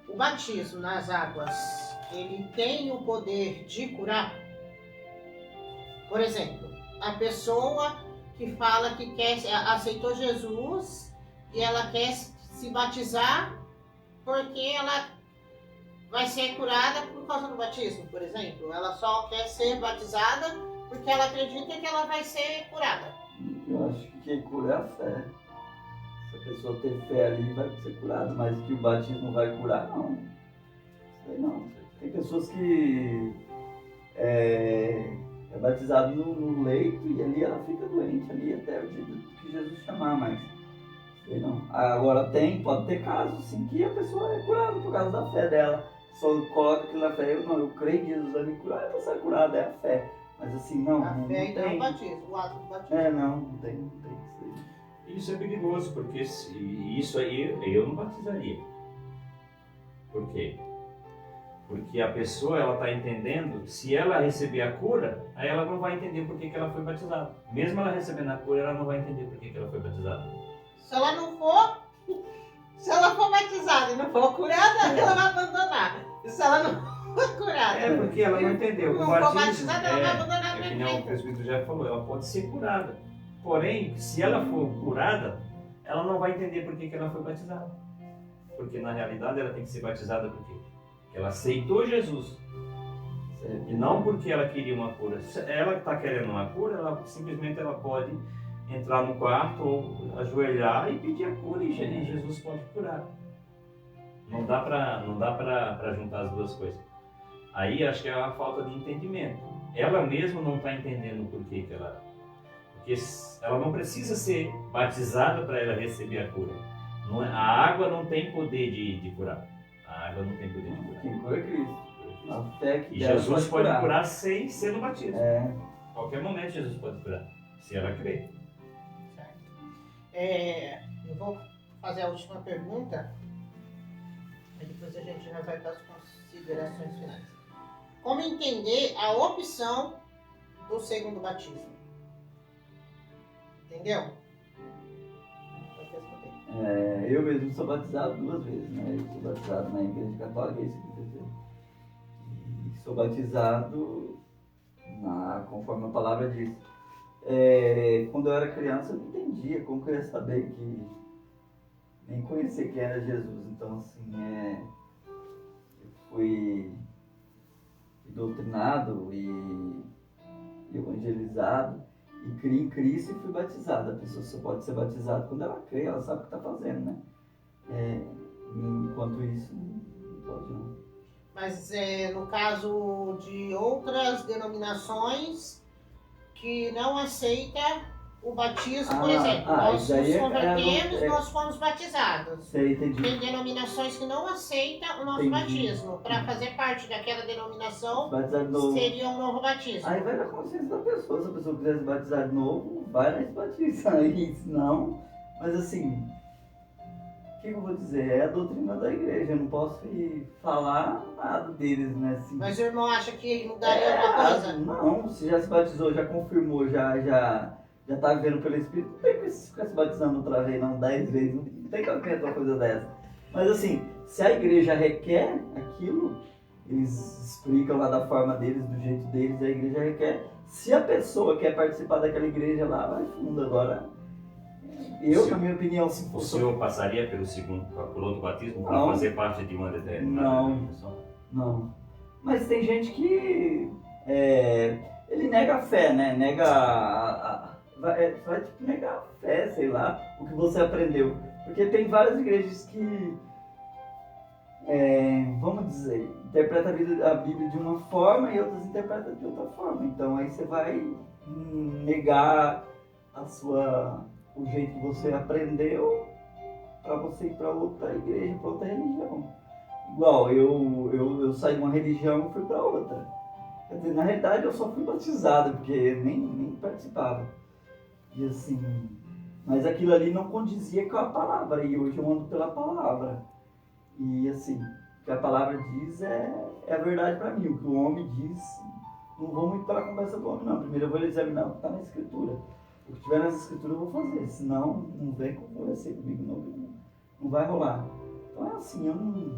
O batismo nas águas, ele tem o poder de curar? Por exemplo, a pessoa que fala que aceitou Jesus e ela quer se batizar porque ela vai ser curada por causa do batismo, por exemplo. Ela só quer ser batizada porque ela acredita que ela vai ser curada. Eu acho que quem cura é a fé. Se a pessoa ter fé ali, vai ser curada, mas que o batismo vai curar, não. Isso aí não. Tem pessoas que é batizado no leito e ali ela fica doente ali até o dia que Jesus chamar, mas sei não. Agora pode ter casos sim que a pessoa é curada por causa da fé dela. Só coloca aquilo na fé, eu creio que Jesus vai me curar, eu vou ser curada, é a fé. Mas assim, não fé tem. Não o batismo, o ato do batismo. Não tem isso aí. Isso é perigoso, porque isso aí eu não batizaria. Por quê? Porque a pessoa, ela está entendendo, se ela receber a cura, aí ela não vai entender por que ela foi batizada. Mesmo ela recebendo a cura, ela não vai entender por que ela foi batizada. Se ela for batizada e não for curada, ela vai abandonar. E se ela não for curada batizada. porque ela não entendeu. Não O for batismo batizada, ela vai abandonar é o que nem o perfeito. presbítero já falou, ela pode ser curada. Porém, se ela for curada, ela não vai entender por que ela foi batizada. Porque na realidade ela tem que ser batizada por quê? Porque ela aceitou Jesus. E não porque ela queria uma cura. Se ela está querendo uma cura, simplesmente ela pode entrar no quarto ou ajoelhar e pedir a cura e Jesus pode curar. Não dá para juntar as duas coisas. Aí acho que é uma falta de entendimento. Ela mesma não está entendendo por que ela... Porque ela não precisa ser batizada para ela receber a cura. Não é, a água não tem poder de curar. A água não tem poder de curar. Quem cura é Cristo. A fé que E dela Jesus pode curar sem ser no batismo. É. Qualquer momento Jesus pode curar, se ela crer. Eu vou fazer a última pergunta, e depois a gente já vai para as considerações finais. Como entender a opção do segundo batismo? Entendeu? Pode responder. Eu mesmo sou batizado 2 vezes, né? Eu sou batizado na igreja católica, isso que eu dizer. E sou batizado conforme a palavra diz. Quando eu era criança eu não entendia como que eu ia saber que... Nem conhecer quem era Jesus. Então assim, eu fui doutrinado e evangelizado e criei em Cristo e fui batizado. A pessoa só pode ser batizada quando ela crê, ela sabe o que está fazendo, né? Enquanto isso, não pode não. Mas no caso de outras denominações que não aceita o batismo, por exemplo, nós nos convertemos, nós fomos batizados. Entendi. Tem denominações que não aceitam o nosso batismo. Para fazer parte daquela denominação, seria um novo batismo. Aí vai na consciência da pessoa. Se a pessoa quiser se batizar de novo, vai lá e se batiza. Aí, não. Mas assim, o que eu vou dizer? É a doutrina da igreja. Eu não posso ir falar nada deles, né? Assim, mas o irmão acha que mudaria alguma coisa? Não, se já se batizou, já confirmou, já tá vivendo pelo Espírito, não tem que ficar se batizando outra vez, não, 10 vezes, não tem que acreditar uma coisa dessa. Mas assim, se a igreja requer aquilo, eles explicam lá da forma deles, do jeito deles, a igreja requer. Se a pessoa quer participar daquela igreja lá, vai fundo. Agora, na minha opinião, se o senhor passaria por outro batismo para fazer parte de uma determinada denominação? Não. Mas tem gente que ele nega a fé, né? Vai tipo negar a fé, sei lá, o que você aprendeu. Porque tem várias igrejas que, vamos dizer, interpretam a Bíblia de uma forma e outras interpretam de outra forma. Então aí você vai negar o jeito que você aprendeu para você ir para outra igreja, para outra religião. Igual, eu saí de uma religião e fui para outra. Quer dizer, na realidade eu só fui batizado, porque nem participava. E assim, mas aquilo ali não condizia com a palavra, e hoje eu ando pela palavra. E assim, o que a palavra diz é a verdade para mim. O que o homem diz, não vou muito pela conversa do homem, não. Primeiro eu vou examinar o que está na escritura. O que tiver nas escrituras eu vou fazer, senão não vem conversar comigo, não vai rolar. Então é assim,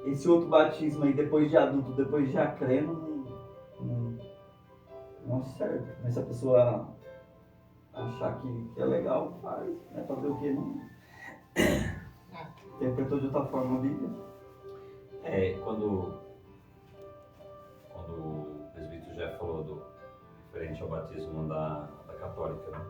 esse outro batismo aí, depois de adulto, depois de já crendo, não serve. Mas se a pessoa achar que é legal, faz. Não é fazer o quê, não? Interpretou de outra forma a Bíblia? Quando o presbítero já falou referente ao batismo da católica, né?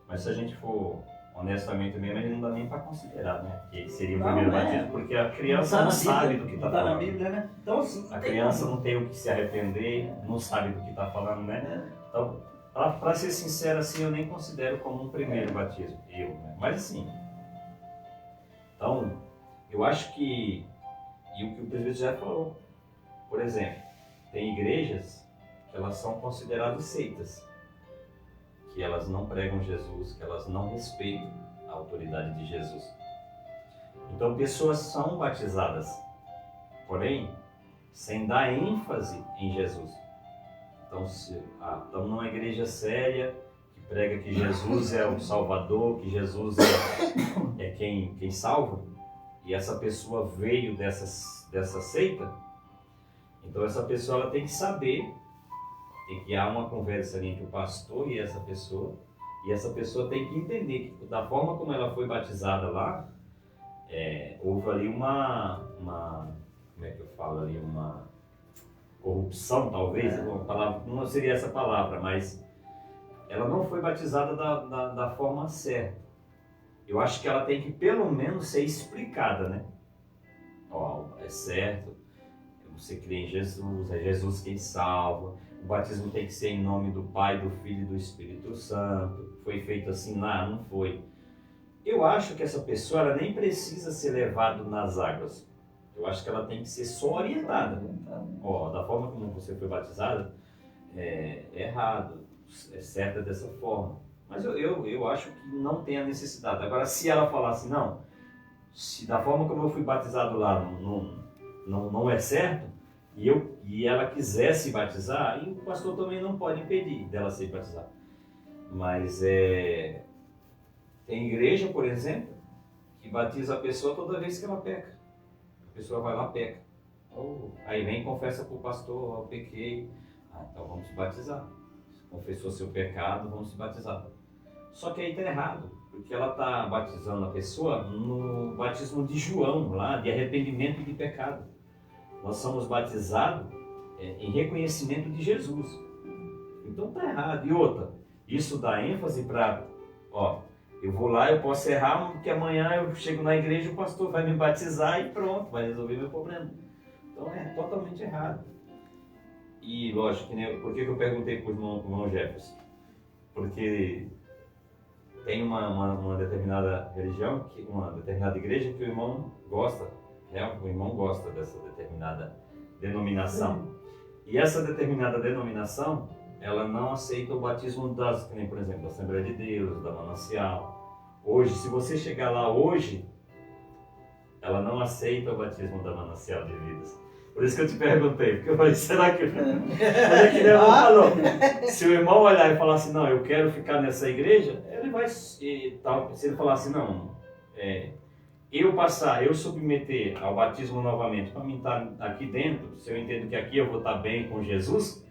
Mas se a gente for honestamente mesmo, ele não dá nem para considerar, né? Que seria o primeiro batismo, porque a criança não sabe do que está falando. Está na Bíblia, né? Então, assim, a criança não tem o que se arrepender, não sabe do que está falando, né? Então, para ser sincero, assim, eu nem considero como um primeiro batismo, né? Mas assim, então, eu acho que, e o que o presbítero já falou, por exemplo, tem igrejas que elas são consideradas seitas, que elas não pregam Jesus, que elas não respeitam a autoridade de Jesus. Então, pessoas são batizadas, porém, sem dar ênfase em Jesus. Então, estamos numa igreja séria, que prega que Jesus é o Salvador, que Jesus é quem salva, e essa pessoa veio dessa seita, Então essa pessoa ela tem que saber, tem que há uma conversa ali entre o pastor e essa pessoa tem que entender que da forma como ela foi batizada lá, houve ali como é que eu falo ali, uma corrupção talvez, não seria essa palavra, mas ela não foi batizada da forma certa. Eu acho que ela tem que pelo menos ser explicada, né? Ó, é certo, você crê em Jesus, é Jesus quem salva, o batismo tem que ser em nome do Pai, do Filho e do Espírito Santo, foi feito assim lá, não foi. Eu acho que essa pessoa ela nem precisa ser levada nas águas, eu acho que ela tem que ser só orientada. Ó, da forma como você foi batizada, é errado, é certo dessa forma. Mas eu acho que não tem a necessidade. Agora, se ela falasse, não, se da forma como eu fui batizado lá não é certo, e ela quisesse batizar, aí o pastor também não pode impedir dela ser batizada. Mas tem igreja, por exemplo, que batiza a pessoa toda vez que ela peca. A pessoa vai lá, peca. Aí vem e confessa para o pastor, eu pequei. Então vamos se batizar. Confessou seu pecado, vamos se batizar. Só que aí está errado, porque ela está batizando a pessoa no batismo de João, lá, de arrependimento de pecado. Nós somos batizados em reconhecimento de Jesus. Então está errado. E outra, isso dá ênfase para, eu vou lá, eu posso errar, porque amanhã eu chego na igreja, o pastor vai me batizar e pronto, vai resolver meu problema. Então é totalmente errado. E lógico, por que eu perguntei para o irmão Jefferson? Porque tem uma determinada religião, uma determinada igreja que o irmão gosta, né? O irmão gosta dessa determinada denominação. E essa determinada denominação, ela não aceita o batismo que nem, por exemplo, da Assembleia de Deus, da Manancial. Hoje, se você chegar lá hoje, ela não aceita o batismo da Manancial de Vidas. Por isso que eu te perguntei, porque eu falei, será que... Mas é que o irmão falou, se o irmão olhar e falar assim, não, eu quero ficar nessa igreja, ele vai... Se ele falar assim, não, eu submeter ao batismo novamente, para mim estar aqui dentro, se eu entendo que aqui eu vou estar bem com Jesus,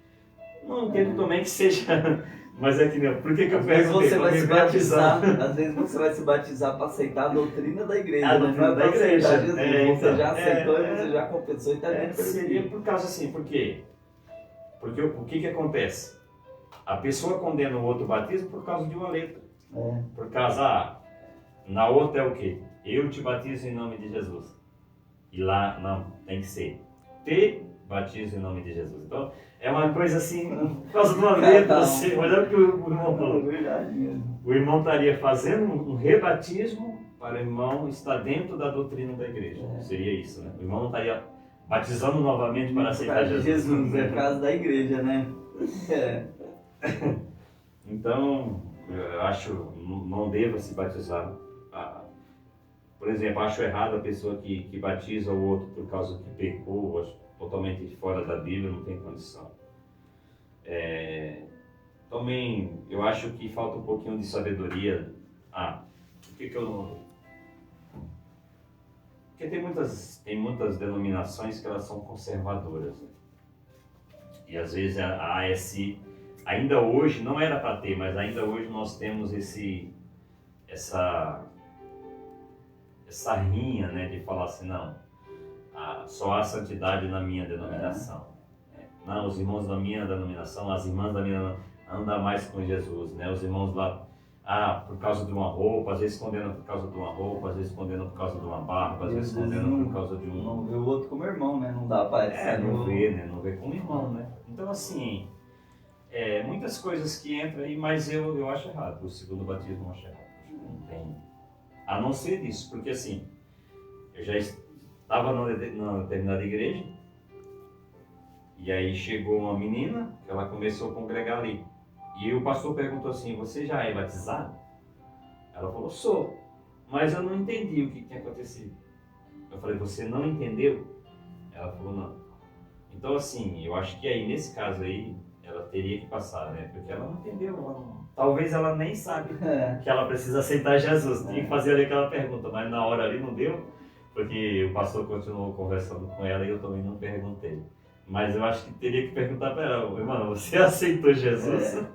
não entendo também que seja... Mas é que não, por que eu perguntei? Você vai se batizar, às vezes você vai se batizar para aceitar a doutrina da igreja. A doutrina da igreja. Você já aceitou e você já confessou e está dentro. Seria por causa assim, por quê? Porque o que acontece? A pessoa condena o outro batismo por causa de uma letra. Por causa, na outra é o quê? Eu te batizo em nome de Jesus. E lá, não, tem que ser. Te batizo em nome de Jesus. Então, é uma coisa assim, por causa de uma letra, assim, olha o que o irmão falou. É verdade mesmo. O irmão estaria fazendo um rebatismo para o irmão estar dentro da doutrina da igreja. Seria isso, né? O irmão não estaria batizando novamente para aceitar Jesus. É por causa da igreja, né? Então, eu acho não deva se batizar. Por exemplo, acho errado a pessoa que batiza o outro por causa que pecou, acho totalmente fora da Bíblia, não tem condição. Também, eu acho que falta um pouquinho de sabedoria. Por que eu não... Porque tem muitas denominações que elas são conservadoras. Né? E às vezes a ASI, ainda hoje, não era para ter, mas ainda hoje nós temos essa rinha, né, de falar assim, não, só há santidade na minha denominação. Não, os irmãos da minha denominação, as irmãs da minha andam mais com Jesus, né? Os irmãos lá, por causa de uma roupa, às vezes condenam por causa de uma roupa, às vezes condenam por causa de uma barba, às vezes condenam por causa de um... Não vê o outro como irmão, né? Não dá para... não vê, né? Não vê como irmão, né? Então, assim, muitas coisas que entram aí, mas eu acho errado. O segundo batismo eu acho errado. Não tem... A não ser disso, porque assim, eu já estava numa determinada igreja, e aí chegou uma menina, que ela começou a congregar ali. E o pastor perguntou assim, você já é batizado? Ela falou, sou, mas eu não entendi o que tinha acontecido. Eu falei, você não entendeu? Ela falou, não. Então assim, eu acho que aí, nesse caso aí, ela teria que passar, né? Porque ela não entendeu, talvez ela nem sabe que ela precisa aceitar Jesus. Tinha que fazer ali aquela pergunta, mas na hora ali não deu, porque o pastor continuou conversando com ela e eu também não perguntei. Mas eu acho que teria que perguntar para ela, irmão, você aceitou Jesus?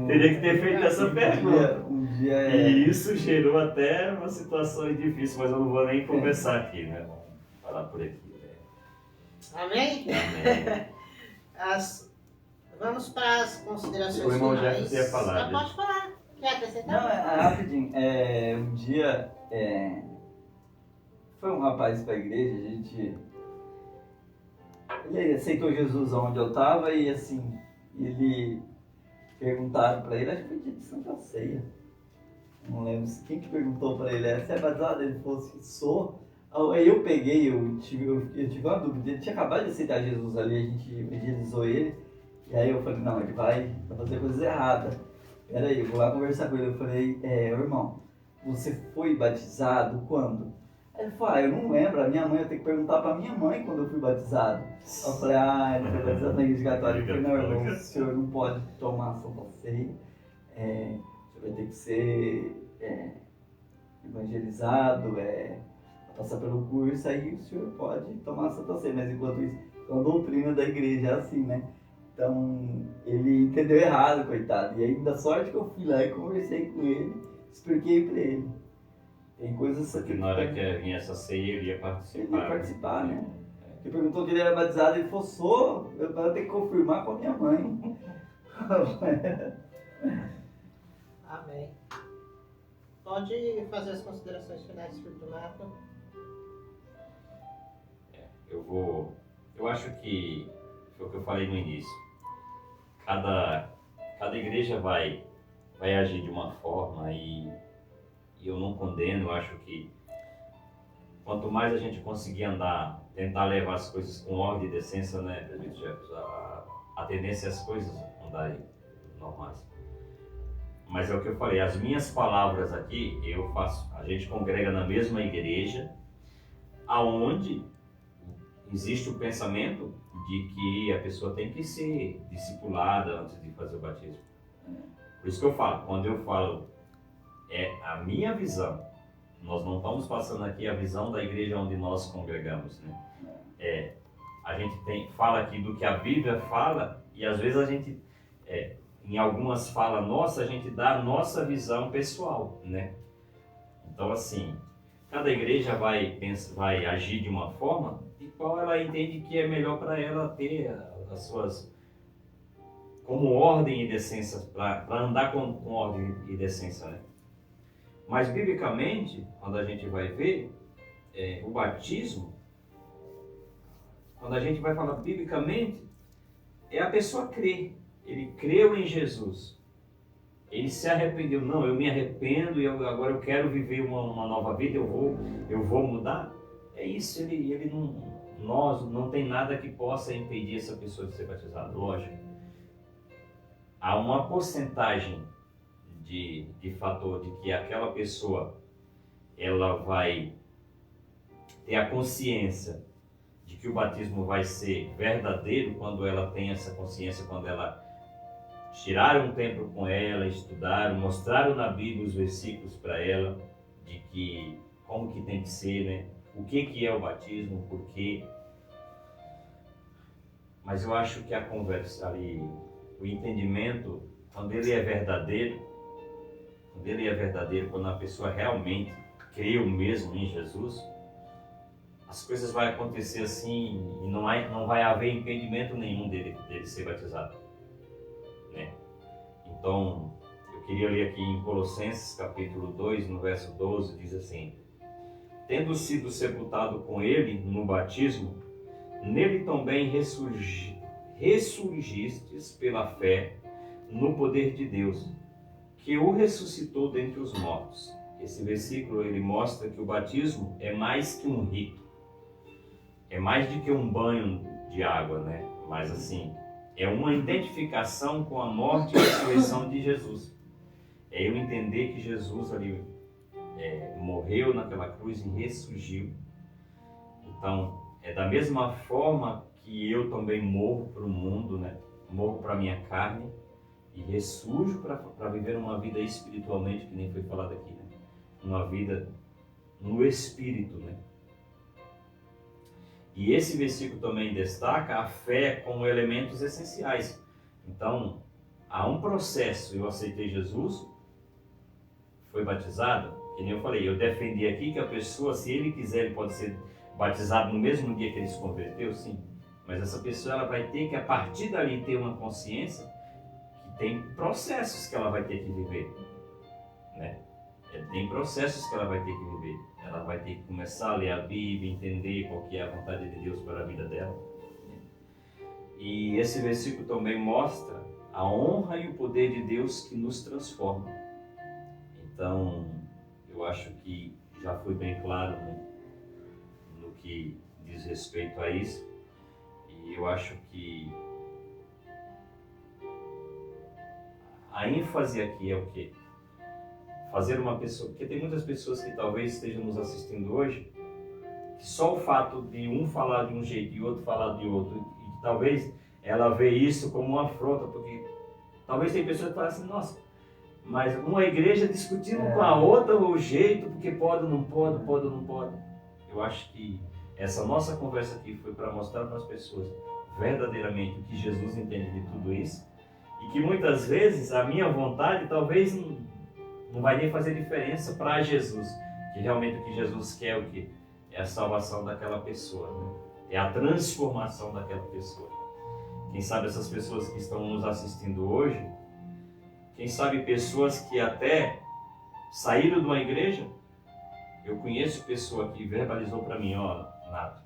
Teria que ter feito essa pergunta. E isso gerou até uma situação difícil, mas eu não vou nem conversar aqui, né? Vamos falar por aqui. Né? Amém? Amém. Vamos para as considerações O irmão finais. Jefferson ia falar. Já pode falar. Quer acrescentar? Não, rapidinho. Um dia foi um rapaz para a igreja, ele aceitou Jesus onde eu estava e assim, ele perguntaram para ele, acho que foi dia de Santa Ceia. Não lembro quem que perguntou para ele, você é batizado? Ele falou assim, sou. Aí eu peguei, eu tive uma dúvida, ele tinha acabado de aceitar Jesus ali, a gente evangelizou ele, e aí eu falei, não, ele vai fazer coisas erradas. Peraí, eu vou lá conversar com ele, eu falei, irmão, você foi batizado quando? Aí ele falou, eu não lembro, a minha mãe, eu tenho que perguntar pra minha mãe quando eu fui batizado. Eu falei, ele foi batizado na igreja católica. Eu falei, não, irmão, o senhor não pode tomar a Santa Ceia, o senhor vai ter que ser evangelizado, passar pelo curso, aí o senhor pode tomar a Santa Ceia, mas enquanto isso, a doutrina da igreja é assim, né? Então, ele entendeu errado, coitado. E ainda sorte que eu fui lá e conversei com ele, expliquei pra ele. Tem coisas... Porque na hora que vinha essa ceia, ele ia participar. Ele ia participar, né? Ele perguntou que ele era batizado, ele falou, eu vou ter que confirmar com a minha mãe. Amém. Pode fazer as considerações finais, Fortunato. Eu acho que foi o que eu falei no início. Cada igreja vai agir de uma forma e eu não condeno. Eu acho que quanto mais a gente conseguir tentar levar as coisas com ordem e decência, né, Presbítero Jefferson, a tendência é as coisas andarem normais. Mas é o que eu falei, as minhas palavras aqui, eu faço. A gente congrega na mesma igreja, aonde existe o pensamento de que a pessoa tem que ser discipulada antes de fazer o batismo. Por isso que eu falo, quando eu falo, a minha visão, nós não estamos passando aqui a visão da igreja onde nós congregamos, né? A gente fala aqui do que a Bíblia fala e às vezes a gente, em algumas falas nossas, a gente dá a nossa visão pessoal, né? Então assim, cada igreja vai agir de uma forma de qual ela entende que é melhor para ela ter as suas, como ordem e decência, para andar com ordem e decência, né? Mas biblicamente, quando a gente vai ver o batismo, quando a gente vai falar biblicamente, a pessoa crer. Ele creu em Jesus. Ele se arrependeu. Não, eu me arrependo e agora eu quero viver uma nova vida, eu vou mudar. É isso, ele não tem nada que possa impedir essa pessoa de ser batizada, lógico. Há uma porcentagem de fator de que aquela pessoa ela vai ter a consciência de que o batismo vai ser verdadeiro quando ela tem essa consciência, quando ela tiraram um tempo com ela, estudaram, mostraram na Bíblia os versículos para ela de que como que tem que ser, né? O que é o batismo, por quê. Mas eu acho que a conversa ali, o entendimento, quando ele é verdadeiro, quando a pessoa realmente creu mesmo em Jesus, as coisas vão acontecer assim e não vai haver impedimento nenhum dele ser batizado, né? Então, eu queria ler aqui em Colossenses capítulo 2, no verso 12, diz assim: tendo sido sepultado com ele no batismo, nele também ressurgistes pela fé no poder de Deus, que o ressuscitou dentre os mortos. Esse versículo ele mostra que o batismo é mais que um rito, é mais do que um banho de água, né? Mas assim, é uma identificação com a morte e a ressurreição de Jesus. É eu entender que Jesus ali morreu naquela cruz e ressurgiu. Então, da mesma forma que eu também morro para o mundo, né? Morro para a minha carne e ressurjo para viver uma vida espiritualmente, que nem foi falado aqui, né? Uma vida no Espírito, né? E esse versículo também destaca a fé como elementos essenciais. Então, há um processo. Eu aceitei Jesus, foi batizado, que nem eu falei, eu defendi aqui que a pessoa, se ele quiser, ele pode ser batizado no mesmo dia que ele se converteu, sim. Mas essa pessoa, ela vai ter que, a partir dali, ter uma consciência que tem processos que ela vai ter que viver, né? Tem processos que ela vai ter que viver. Ela vai ter que começar a ler a Bíblia, entender qual que é a vontade de Deus para a vida dela. E esse versículo também mostra a honra e o poder de Deus que nos transforma. Então, eu acho que já foi bem claro, né, no que diz respeito a isso. E eu acho que a ênfase aqui é o quê? Fazer uma pessoa, porque tem muitas pessoas que talvez estejam nos assistindo hoje, que só o fato de um falar de um jeito e o outro falar de outro, e talvez ela vê isso como uma afronta, porque talvez tem pessoas que falam assim, nossa, mas uma igreja discutindo com a outra o jeito, porque pode ou não pode, pode ou não pode. Eu acho que essa nossa conversa aqui foi para mostrar para as pessoas verdadeiramente o que Jesus entende de tudo isso, e que muitas vezes a minha vontade talvez não vai nem fazer diferença para Jesus, que realmente o que Jesus quer é o quê? É a salvação daquela pessoa, né? É a transformação daquela pessoa. Quem sabe essas pessoas que estão nos assistindo hoje, quem sabe pessoas que até saíram de uma igreja, eu conheço pessoa que verbalizou para mim, ó, Nato,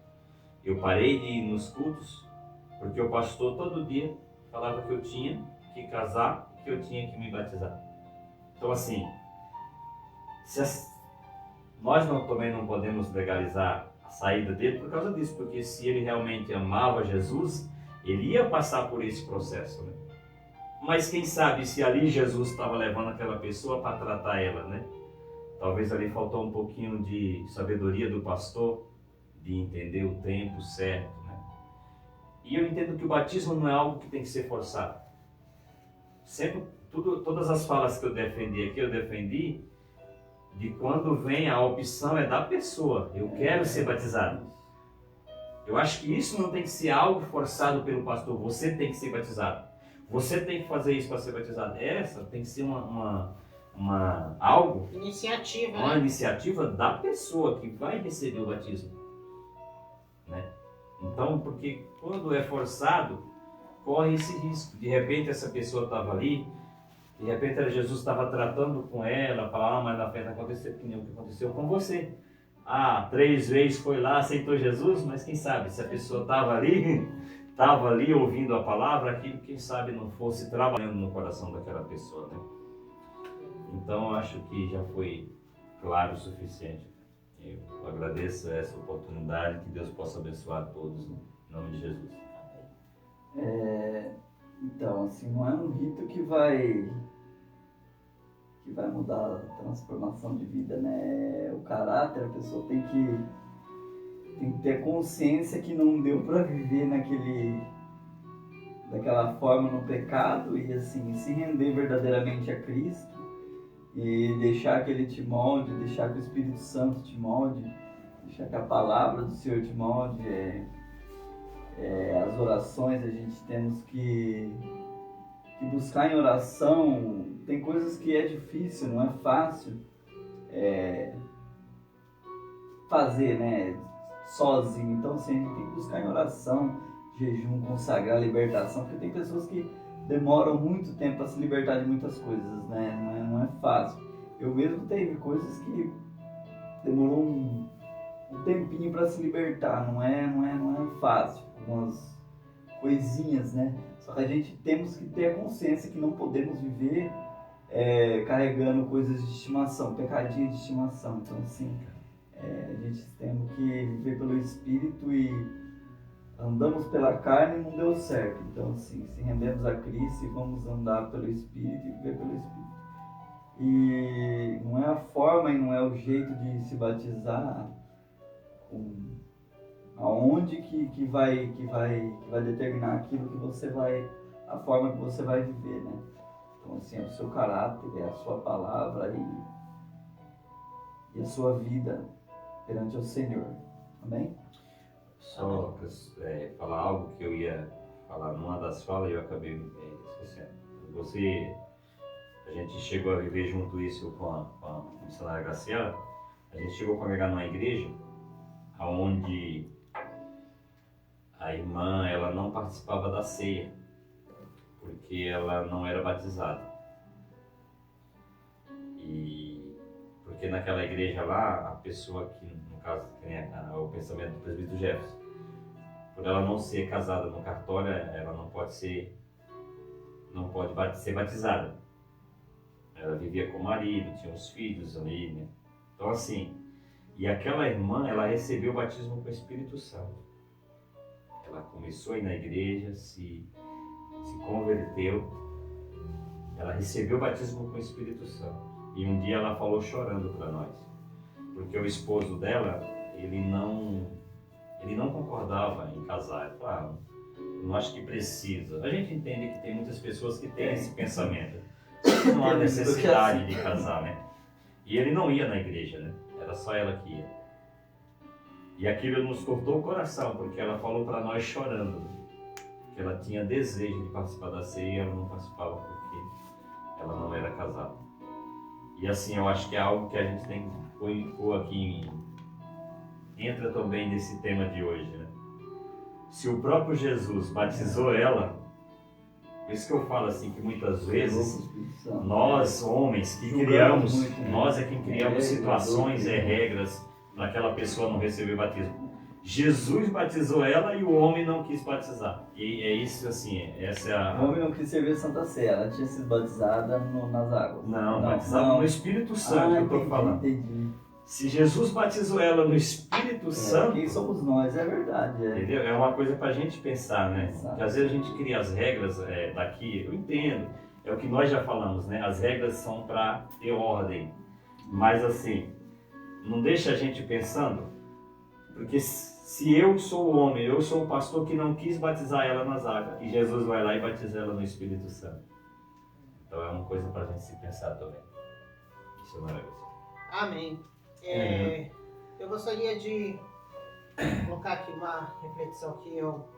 eu parei de ir nos cultos porque o pastor todo dia falava que eu tinha que casar, que eu tinha que me batizar. Então assim, nós também não podemos legalizar a saída dele por causa disso, porque se ele realmente amava Jesus, ele ia passar por esse processo, né? Mas quem sabe se ali Jesus estava levando aquela pessoa para tratar ela, né? Talvez ali faltou um pouquinho de sabedoria do pastor, de entender o tempo certo, né? E eu entendo que o batismo não é algo que tem que ser forçado. Sempre, todas as falas que eu defendi aqui, eu defendi de quando vem a opção é da pessoa. Eu quero ser batizado. Eu acho que isso não tem que ser algo forçado pelo pastor. Você tem que ser batizado. Você tem que fazer isso para ser batizado. Essa tem que ser algo, Iniciativa, uma né? iniciativa da pessoa que vai receber o batismo, né? Então, porque quando é forçado, corre esse risco. De repente essa pessoa estava ali, de repente Jesus estava tratando com ela, falava, mas na frente aconteceu que nem o que aconteceu com você. 3 vezes foi lá, aceitou Jesus, mas quem sabe se a pessoa estava ali ouvindo a palavra, aquilo quem sabe não fosse trabalhando no coração daquela pessoa, né? Então acho que já foi claro o suficiente. Eu agradeço essa oportunidade, que Deus possa abençoar a todos, em nome de Jesus. Então, assim, não é um rito que vai mudar a transformação de vida, né? O caráter, a pessoa tem que ter consciência que não deu para viver daquela forma no pecado e, assim, se render verdadeiramente a Cristo e deixar que Ele te molde, deixar que o Espírito Santo te molde, deixar que a palavra do Senhor te molde. As orações a gente temos que buscar em oração. Tem coisas que é difícil, não é fácil fazer, né, sozinho. Então, assim, a gente tem que buscar em oração, jejum, consagrar, libertação, porque tem pessoas que demoram muito tempo para se libertar de muitas coisas, né? Não é fácil. Eu mesmo teve coisas que demorou um tempinho para se libertar, não é fácil. Algumas coisinhas, né? Só que a gente temos que ter a consciência que não podemos viver carregando coisas de estimação, pecadinhos de estimação. Então, assim, a gente tem que viver pelo Espírito e andamos pela carne e não deu certo. Então, assim, se rendemos a Cristo e vamos andar pelo Espírito e viver pelo Espírito. E não é a forma e não é o jeito de se batizar aonde que vai determinar aquilo que você vai, a forma que você vai viver, né? Então, assim, é o seu caráter, é a sua palavra e a sua vida perante o Senhor. Amém? Só falar algo que eu ia falar numa das falas e eu acabei esquecendo. A gente chegou a viver junto isso com a missionária Graciela. A gente chegou a congregar numa igreja onde a irmã ela não participava da ceia, porque ela não era batizada. E porque naquela igreja lá, a pessoa que, no caso, tem o pensamento do presbítero Jefferson, por ela não ser casada no cartório, ela não pode ser batizada. Ela vivia com o marido, tinha os filhos ali, né? Então assim, e aquela irmã, ela recebeu o batismo com o Espírito Santo. Ela começou a ir na igreja, se converteu, ela recebeu o batismo com o Espírito Santo. E um dia ela falou chorando para nós, porque o esposo dela, ele não concordava em casar. Ele falava, não acho que precisa. A gente entende que tem muitas pessoas que têm esse pensamento. Não há necessidade de casar, né? E ele não ia na igreja, né? Era só ela que ia. E aquilo nos cortou o coração, porque ela falou para nós chorando, que ela tinha desejo de participar da ceia e ela não participava porque ela não era casada. E assim, eu acho que é algo que a gente tem que pôr aqui, entra também nesse tema de hoje, né? Se o próprio Jesus batizou ela, por isso que eu falo assim, que muitas vezes nós, homens, que criamos, nós é quem criamos situações e regras para aquela pessoa não receber batismo. Jesus batizou ela e o homem não quis batizar. E é isso assim, essa é a... O homem não quis servir a Santa Ceia, ela tinha sido batizada nas águas. Não, batizada no Espírito Santo, que eu estou falando. Entendi. Se Jesus batizou ela no Espírito Santo... Quem somos nós, é verdade. Entendeu? É uma coisa para a gente pensar, né? Exato. Porque às vezes a gente cria as regras daqui, eu entendo, é o que nós já falamos, né? As regras são para ter ordem, mas assim, não deixa a gente pensando, porque se eu sou o homem, eu sou o pastor que não quis batizar ela nas águas, e Jesus vai lá e batiza ela no Espírito Santo. Então é uma coisa para a gente se pensar também. Isso é maravilhoso. Amém. Eu gostaria de colocar aqui uma reflexão que eu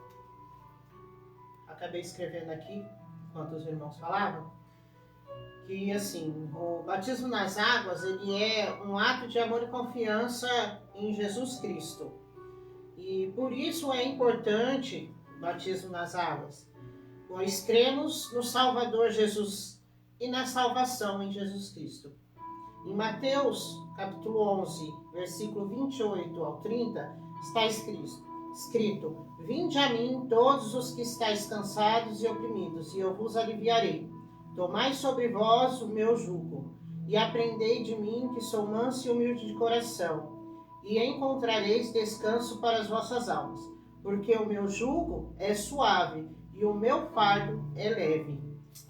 acabei escrevendo aqui, enquanto os irmãos falavam, que assim, o batismo nas águas, ele é um ato de amor e confiança em Jesus Cristo. E por isso é importante o batismo nas águas, pois cremos no Salvador Jesus e na salvação em Jesus Cristo. Em Mateus, capítulo 11, versículo 28 ao 30, está escrito: Vinde a mim todos os que estáis cansados e oprimidos, e eu vos aliviarei. Tomai sobre vós o meu jugo, e aprendei de mim, que sou manso e humilde de coração, e encontrareis descanso para as vossas almas, porque o meu jugo é suave, e o meu fardo é leve.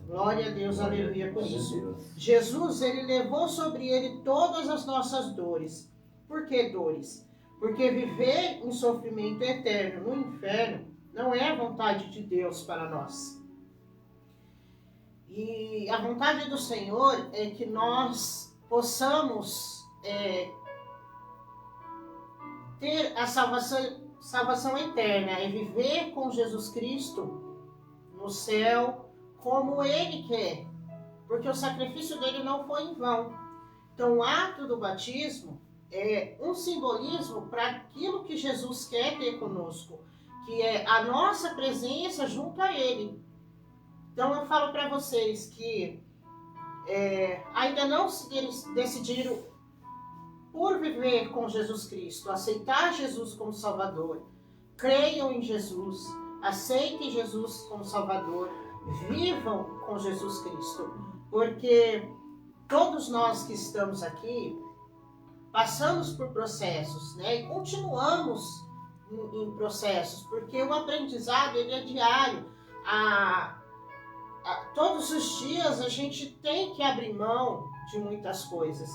Glória a Deus, aleluia por isso. Jesus, ele levou sobre ele todas as nossas dores. Por que dores? Porque viver em sofrimento eterno no inferno não é a vontade de Deus para nós. E a vontade do Senhor é que nós possamos ter a salvação eterna, é viver com Jesus Cristo no céu, como Ele quer, porque o sacrifício dele não foi em vão. Então o ato do batismo é um simbolismo para aquilo que Jesus quer ter conosco, que é a nossa presença junto a Ele. Então eu falo para vocês que ainda não se decidiram por viver com Jesus Cristo, aceitar Jesus como Salvador, creiam em Jesus, aceitem Jesus como Salvador, vivam com Jesus Cristo, porque todos nós que estamos aqui passamos por processos, né? E continuamos em processos, porque o aprendizado ele é diário. Todos os dias a gente tem que abrir mão de muitas coisas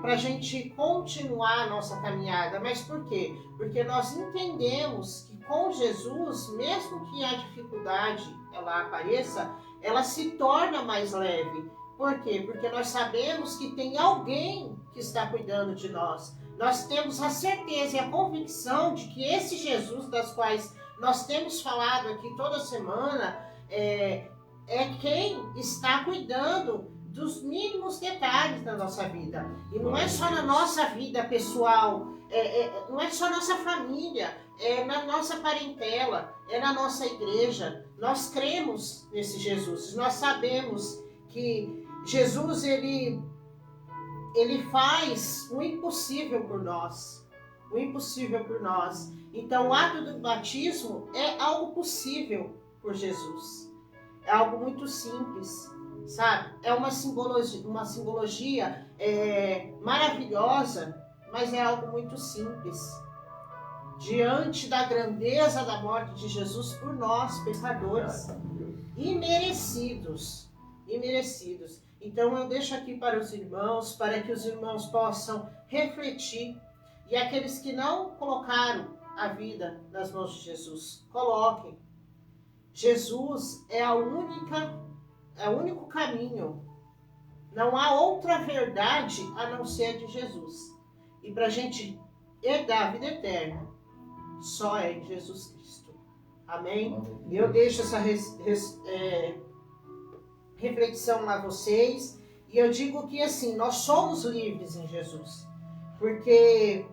para a gente continuar a nossa caminhada. Mas por quê? Porque nós entendemos que com Jesus, mesmo que a dificuldade ela apareça, ela se torna mais leve. Por quê? Porque nós sabemos que tem alguém que está cuidando de nós. nós temos a certeza e a convicção de que esse Jesus, das quais nós temos falado aqui toda semana, é quem está cuidando dos mínimos detalhes da nossa vida. E não é só na nossa vida pessoal, não é só nossa família, é na nossa parentela, é na nossa igreja. Nós cremos nesse Jesus, nós sabemos que Jesus, ele faz o impossível por nós. O impossível por nós. Então, o ato do batismo é algo possível por Jesus. É algo muito simples, sabe? É uma simbologia maravilhosa, mas é algo muito simples. Diante da grandeza da morte de Jesus por nós, pecadores, imerecidos. Então eu deixo aqui para os irmãos, para que os irmãos possam refletir. E aqueles que não colocaram a vida nas mãos de Jesus, coloquem. Jesus é o único caminho. Não há outra verdade a não ser a de Jesus. E para a gente herdar a vida eterna, só é em Jesus Cristo. Amém? E eu deixo essa reflexão a vocês. E eu digo que assim, nós somos livres em Jesus. Porque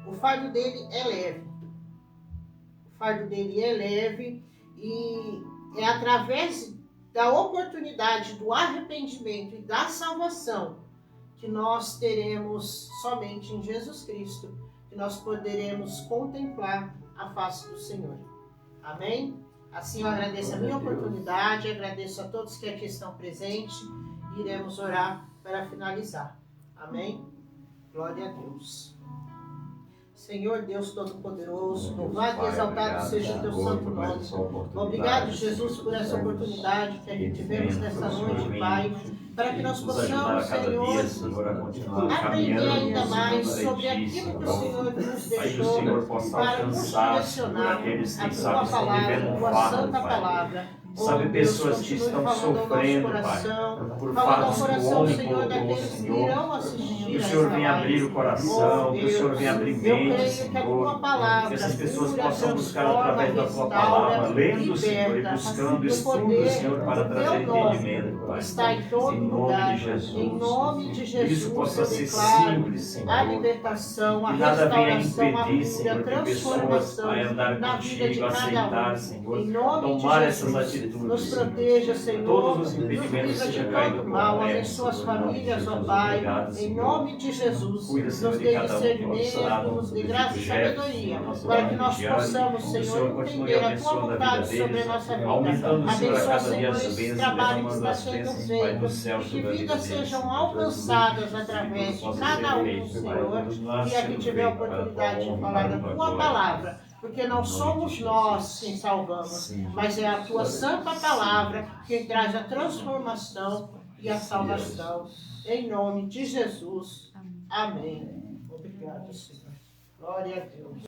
o fardo dele é leve. O fardo dele é leve. E é através da oportunidade do arrependimento e da salvação que nós teremos somente em Jesus Cristo, que nós poderemos contemplar a face do Senhor. Amém? Assim eu agradeço a minha oportunidade, agradeço a todos que aqui estão presentes e iremos orar para finalizar. Amém? Glória a Deus. Senhor Deus Todo-Poderoso, louvado e exaltado seja o teu santo nome. Obrigado, Jesus, por essa oportunidade que aqui tivemos nessa noite, Pai, para que nós possamos, Senhor, aprender ainda mais sobre aquilo que o Senhor nos deixou para nos direcionar a tua palavra, a tua santa palavra. Sabe, pessoas que estão sofrendo, Pai, por fatos que o homem colocou, Senhor. Que o Senhor venha abrir o coração, que o Senhor venha abrir mente, Senhor. Que essas pessoas possam buscar através da tua palavra, lendo, Senhor, e buscando estudo, Senhor, para trazer entendimento, Pai. Está em todo Em nome lugar. de Jesus. Em nome de Que Jesus, isso possa eu ser declaro simples, Senhor. a libertação, a Que nada venha restauração, a impedir, cura, Senhor, a que pessoas transformação vai andar na vida de contigo, aceitar, cada um. Senhor, Em nome de tomar Jesus, essas atitudes. nos proteja, Senhor, Todos os nos impedimentos livra de sejam caídos todo por mal, terra, abençoa as Senhor, em nome de famílias, ó Jesus. Pai, Obrigado, em Senhor. nome de Jesus, Cuida, Senhor, nos de dê cada um que discernimento, está nos dê no graça e Jefferson, sabedoria, nosso para lar que nós diário. possamos, Que o Senhor, Senhor continue entender a tua abençoando a vida vontade sobre a deles, nossa vida. aumentando, Senhor, a Abençoa, cada dia Senhor, as esse bênçãos, trabalho que derramando está as sendo bênçãos, Pai do céu, feito, e que sobre a vida vidas deles, sejam Senhor alcançadas Jesus. através de Possa cada ser um, feito, Pai, Senhor, todos nós que aqui sendo tiver a feito para a oportunidade de honra, falar para da a tua tua glória. palavra, porque não Em nome de somos Jesus. nós quem salvamos, Sim. mas é a tua santa palavra quem traz a transformação e a salvação. Em nome de Jesus. Amém. Obrigado, Senhor. Glória a Deus.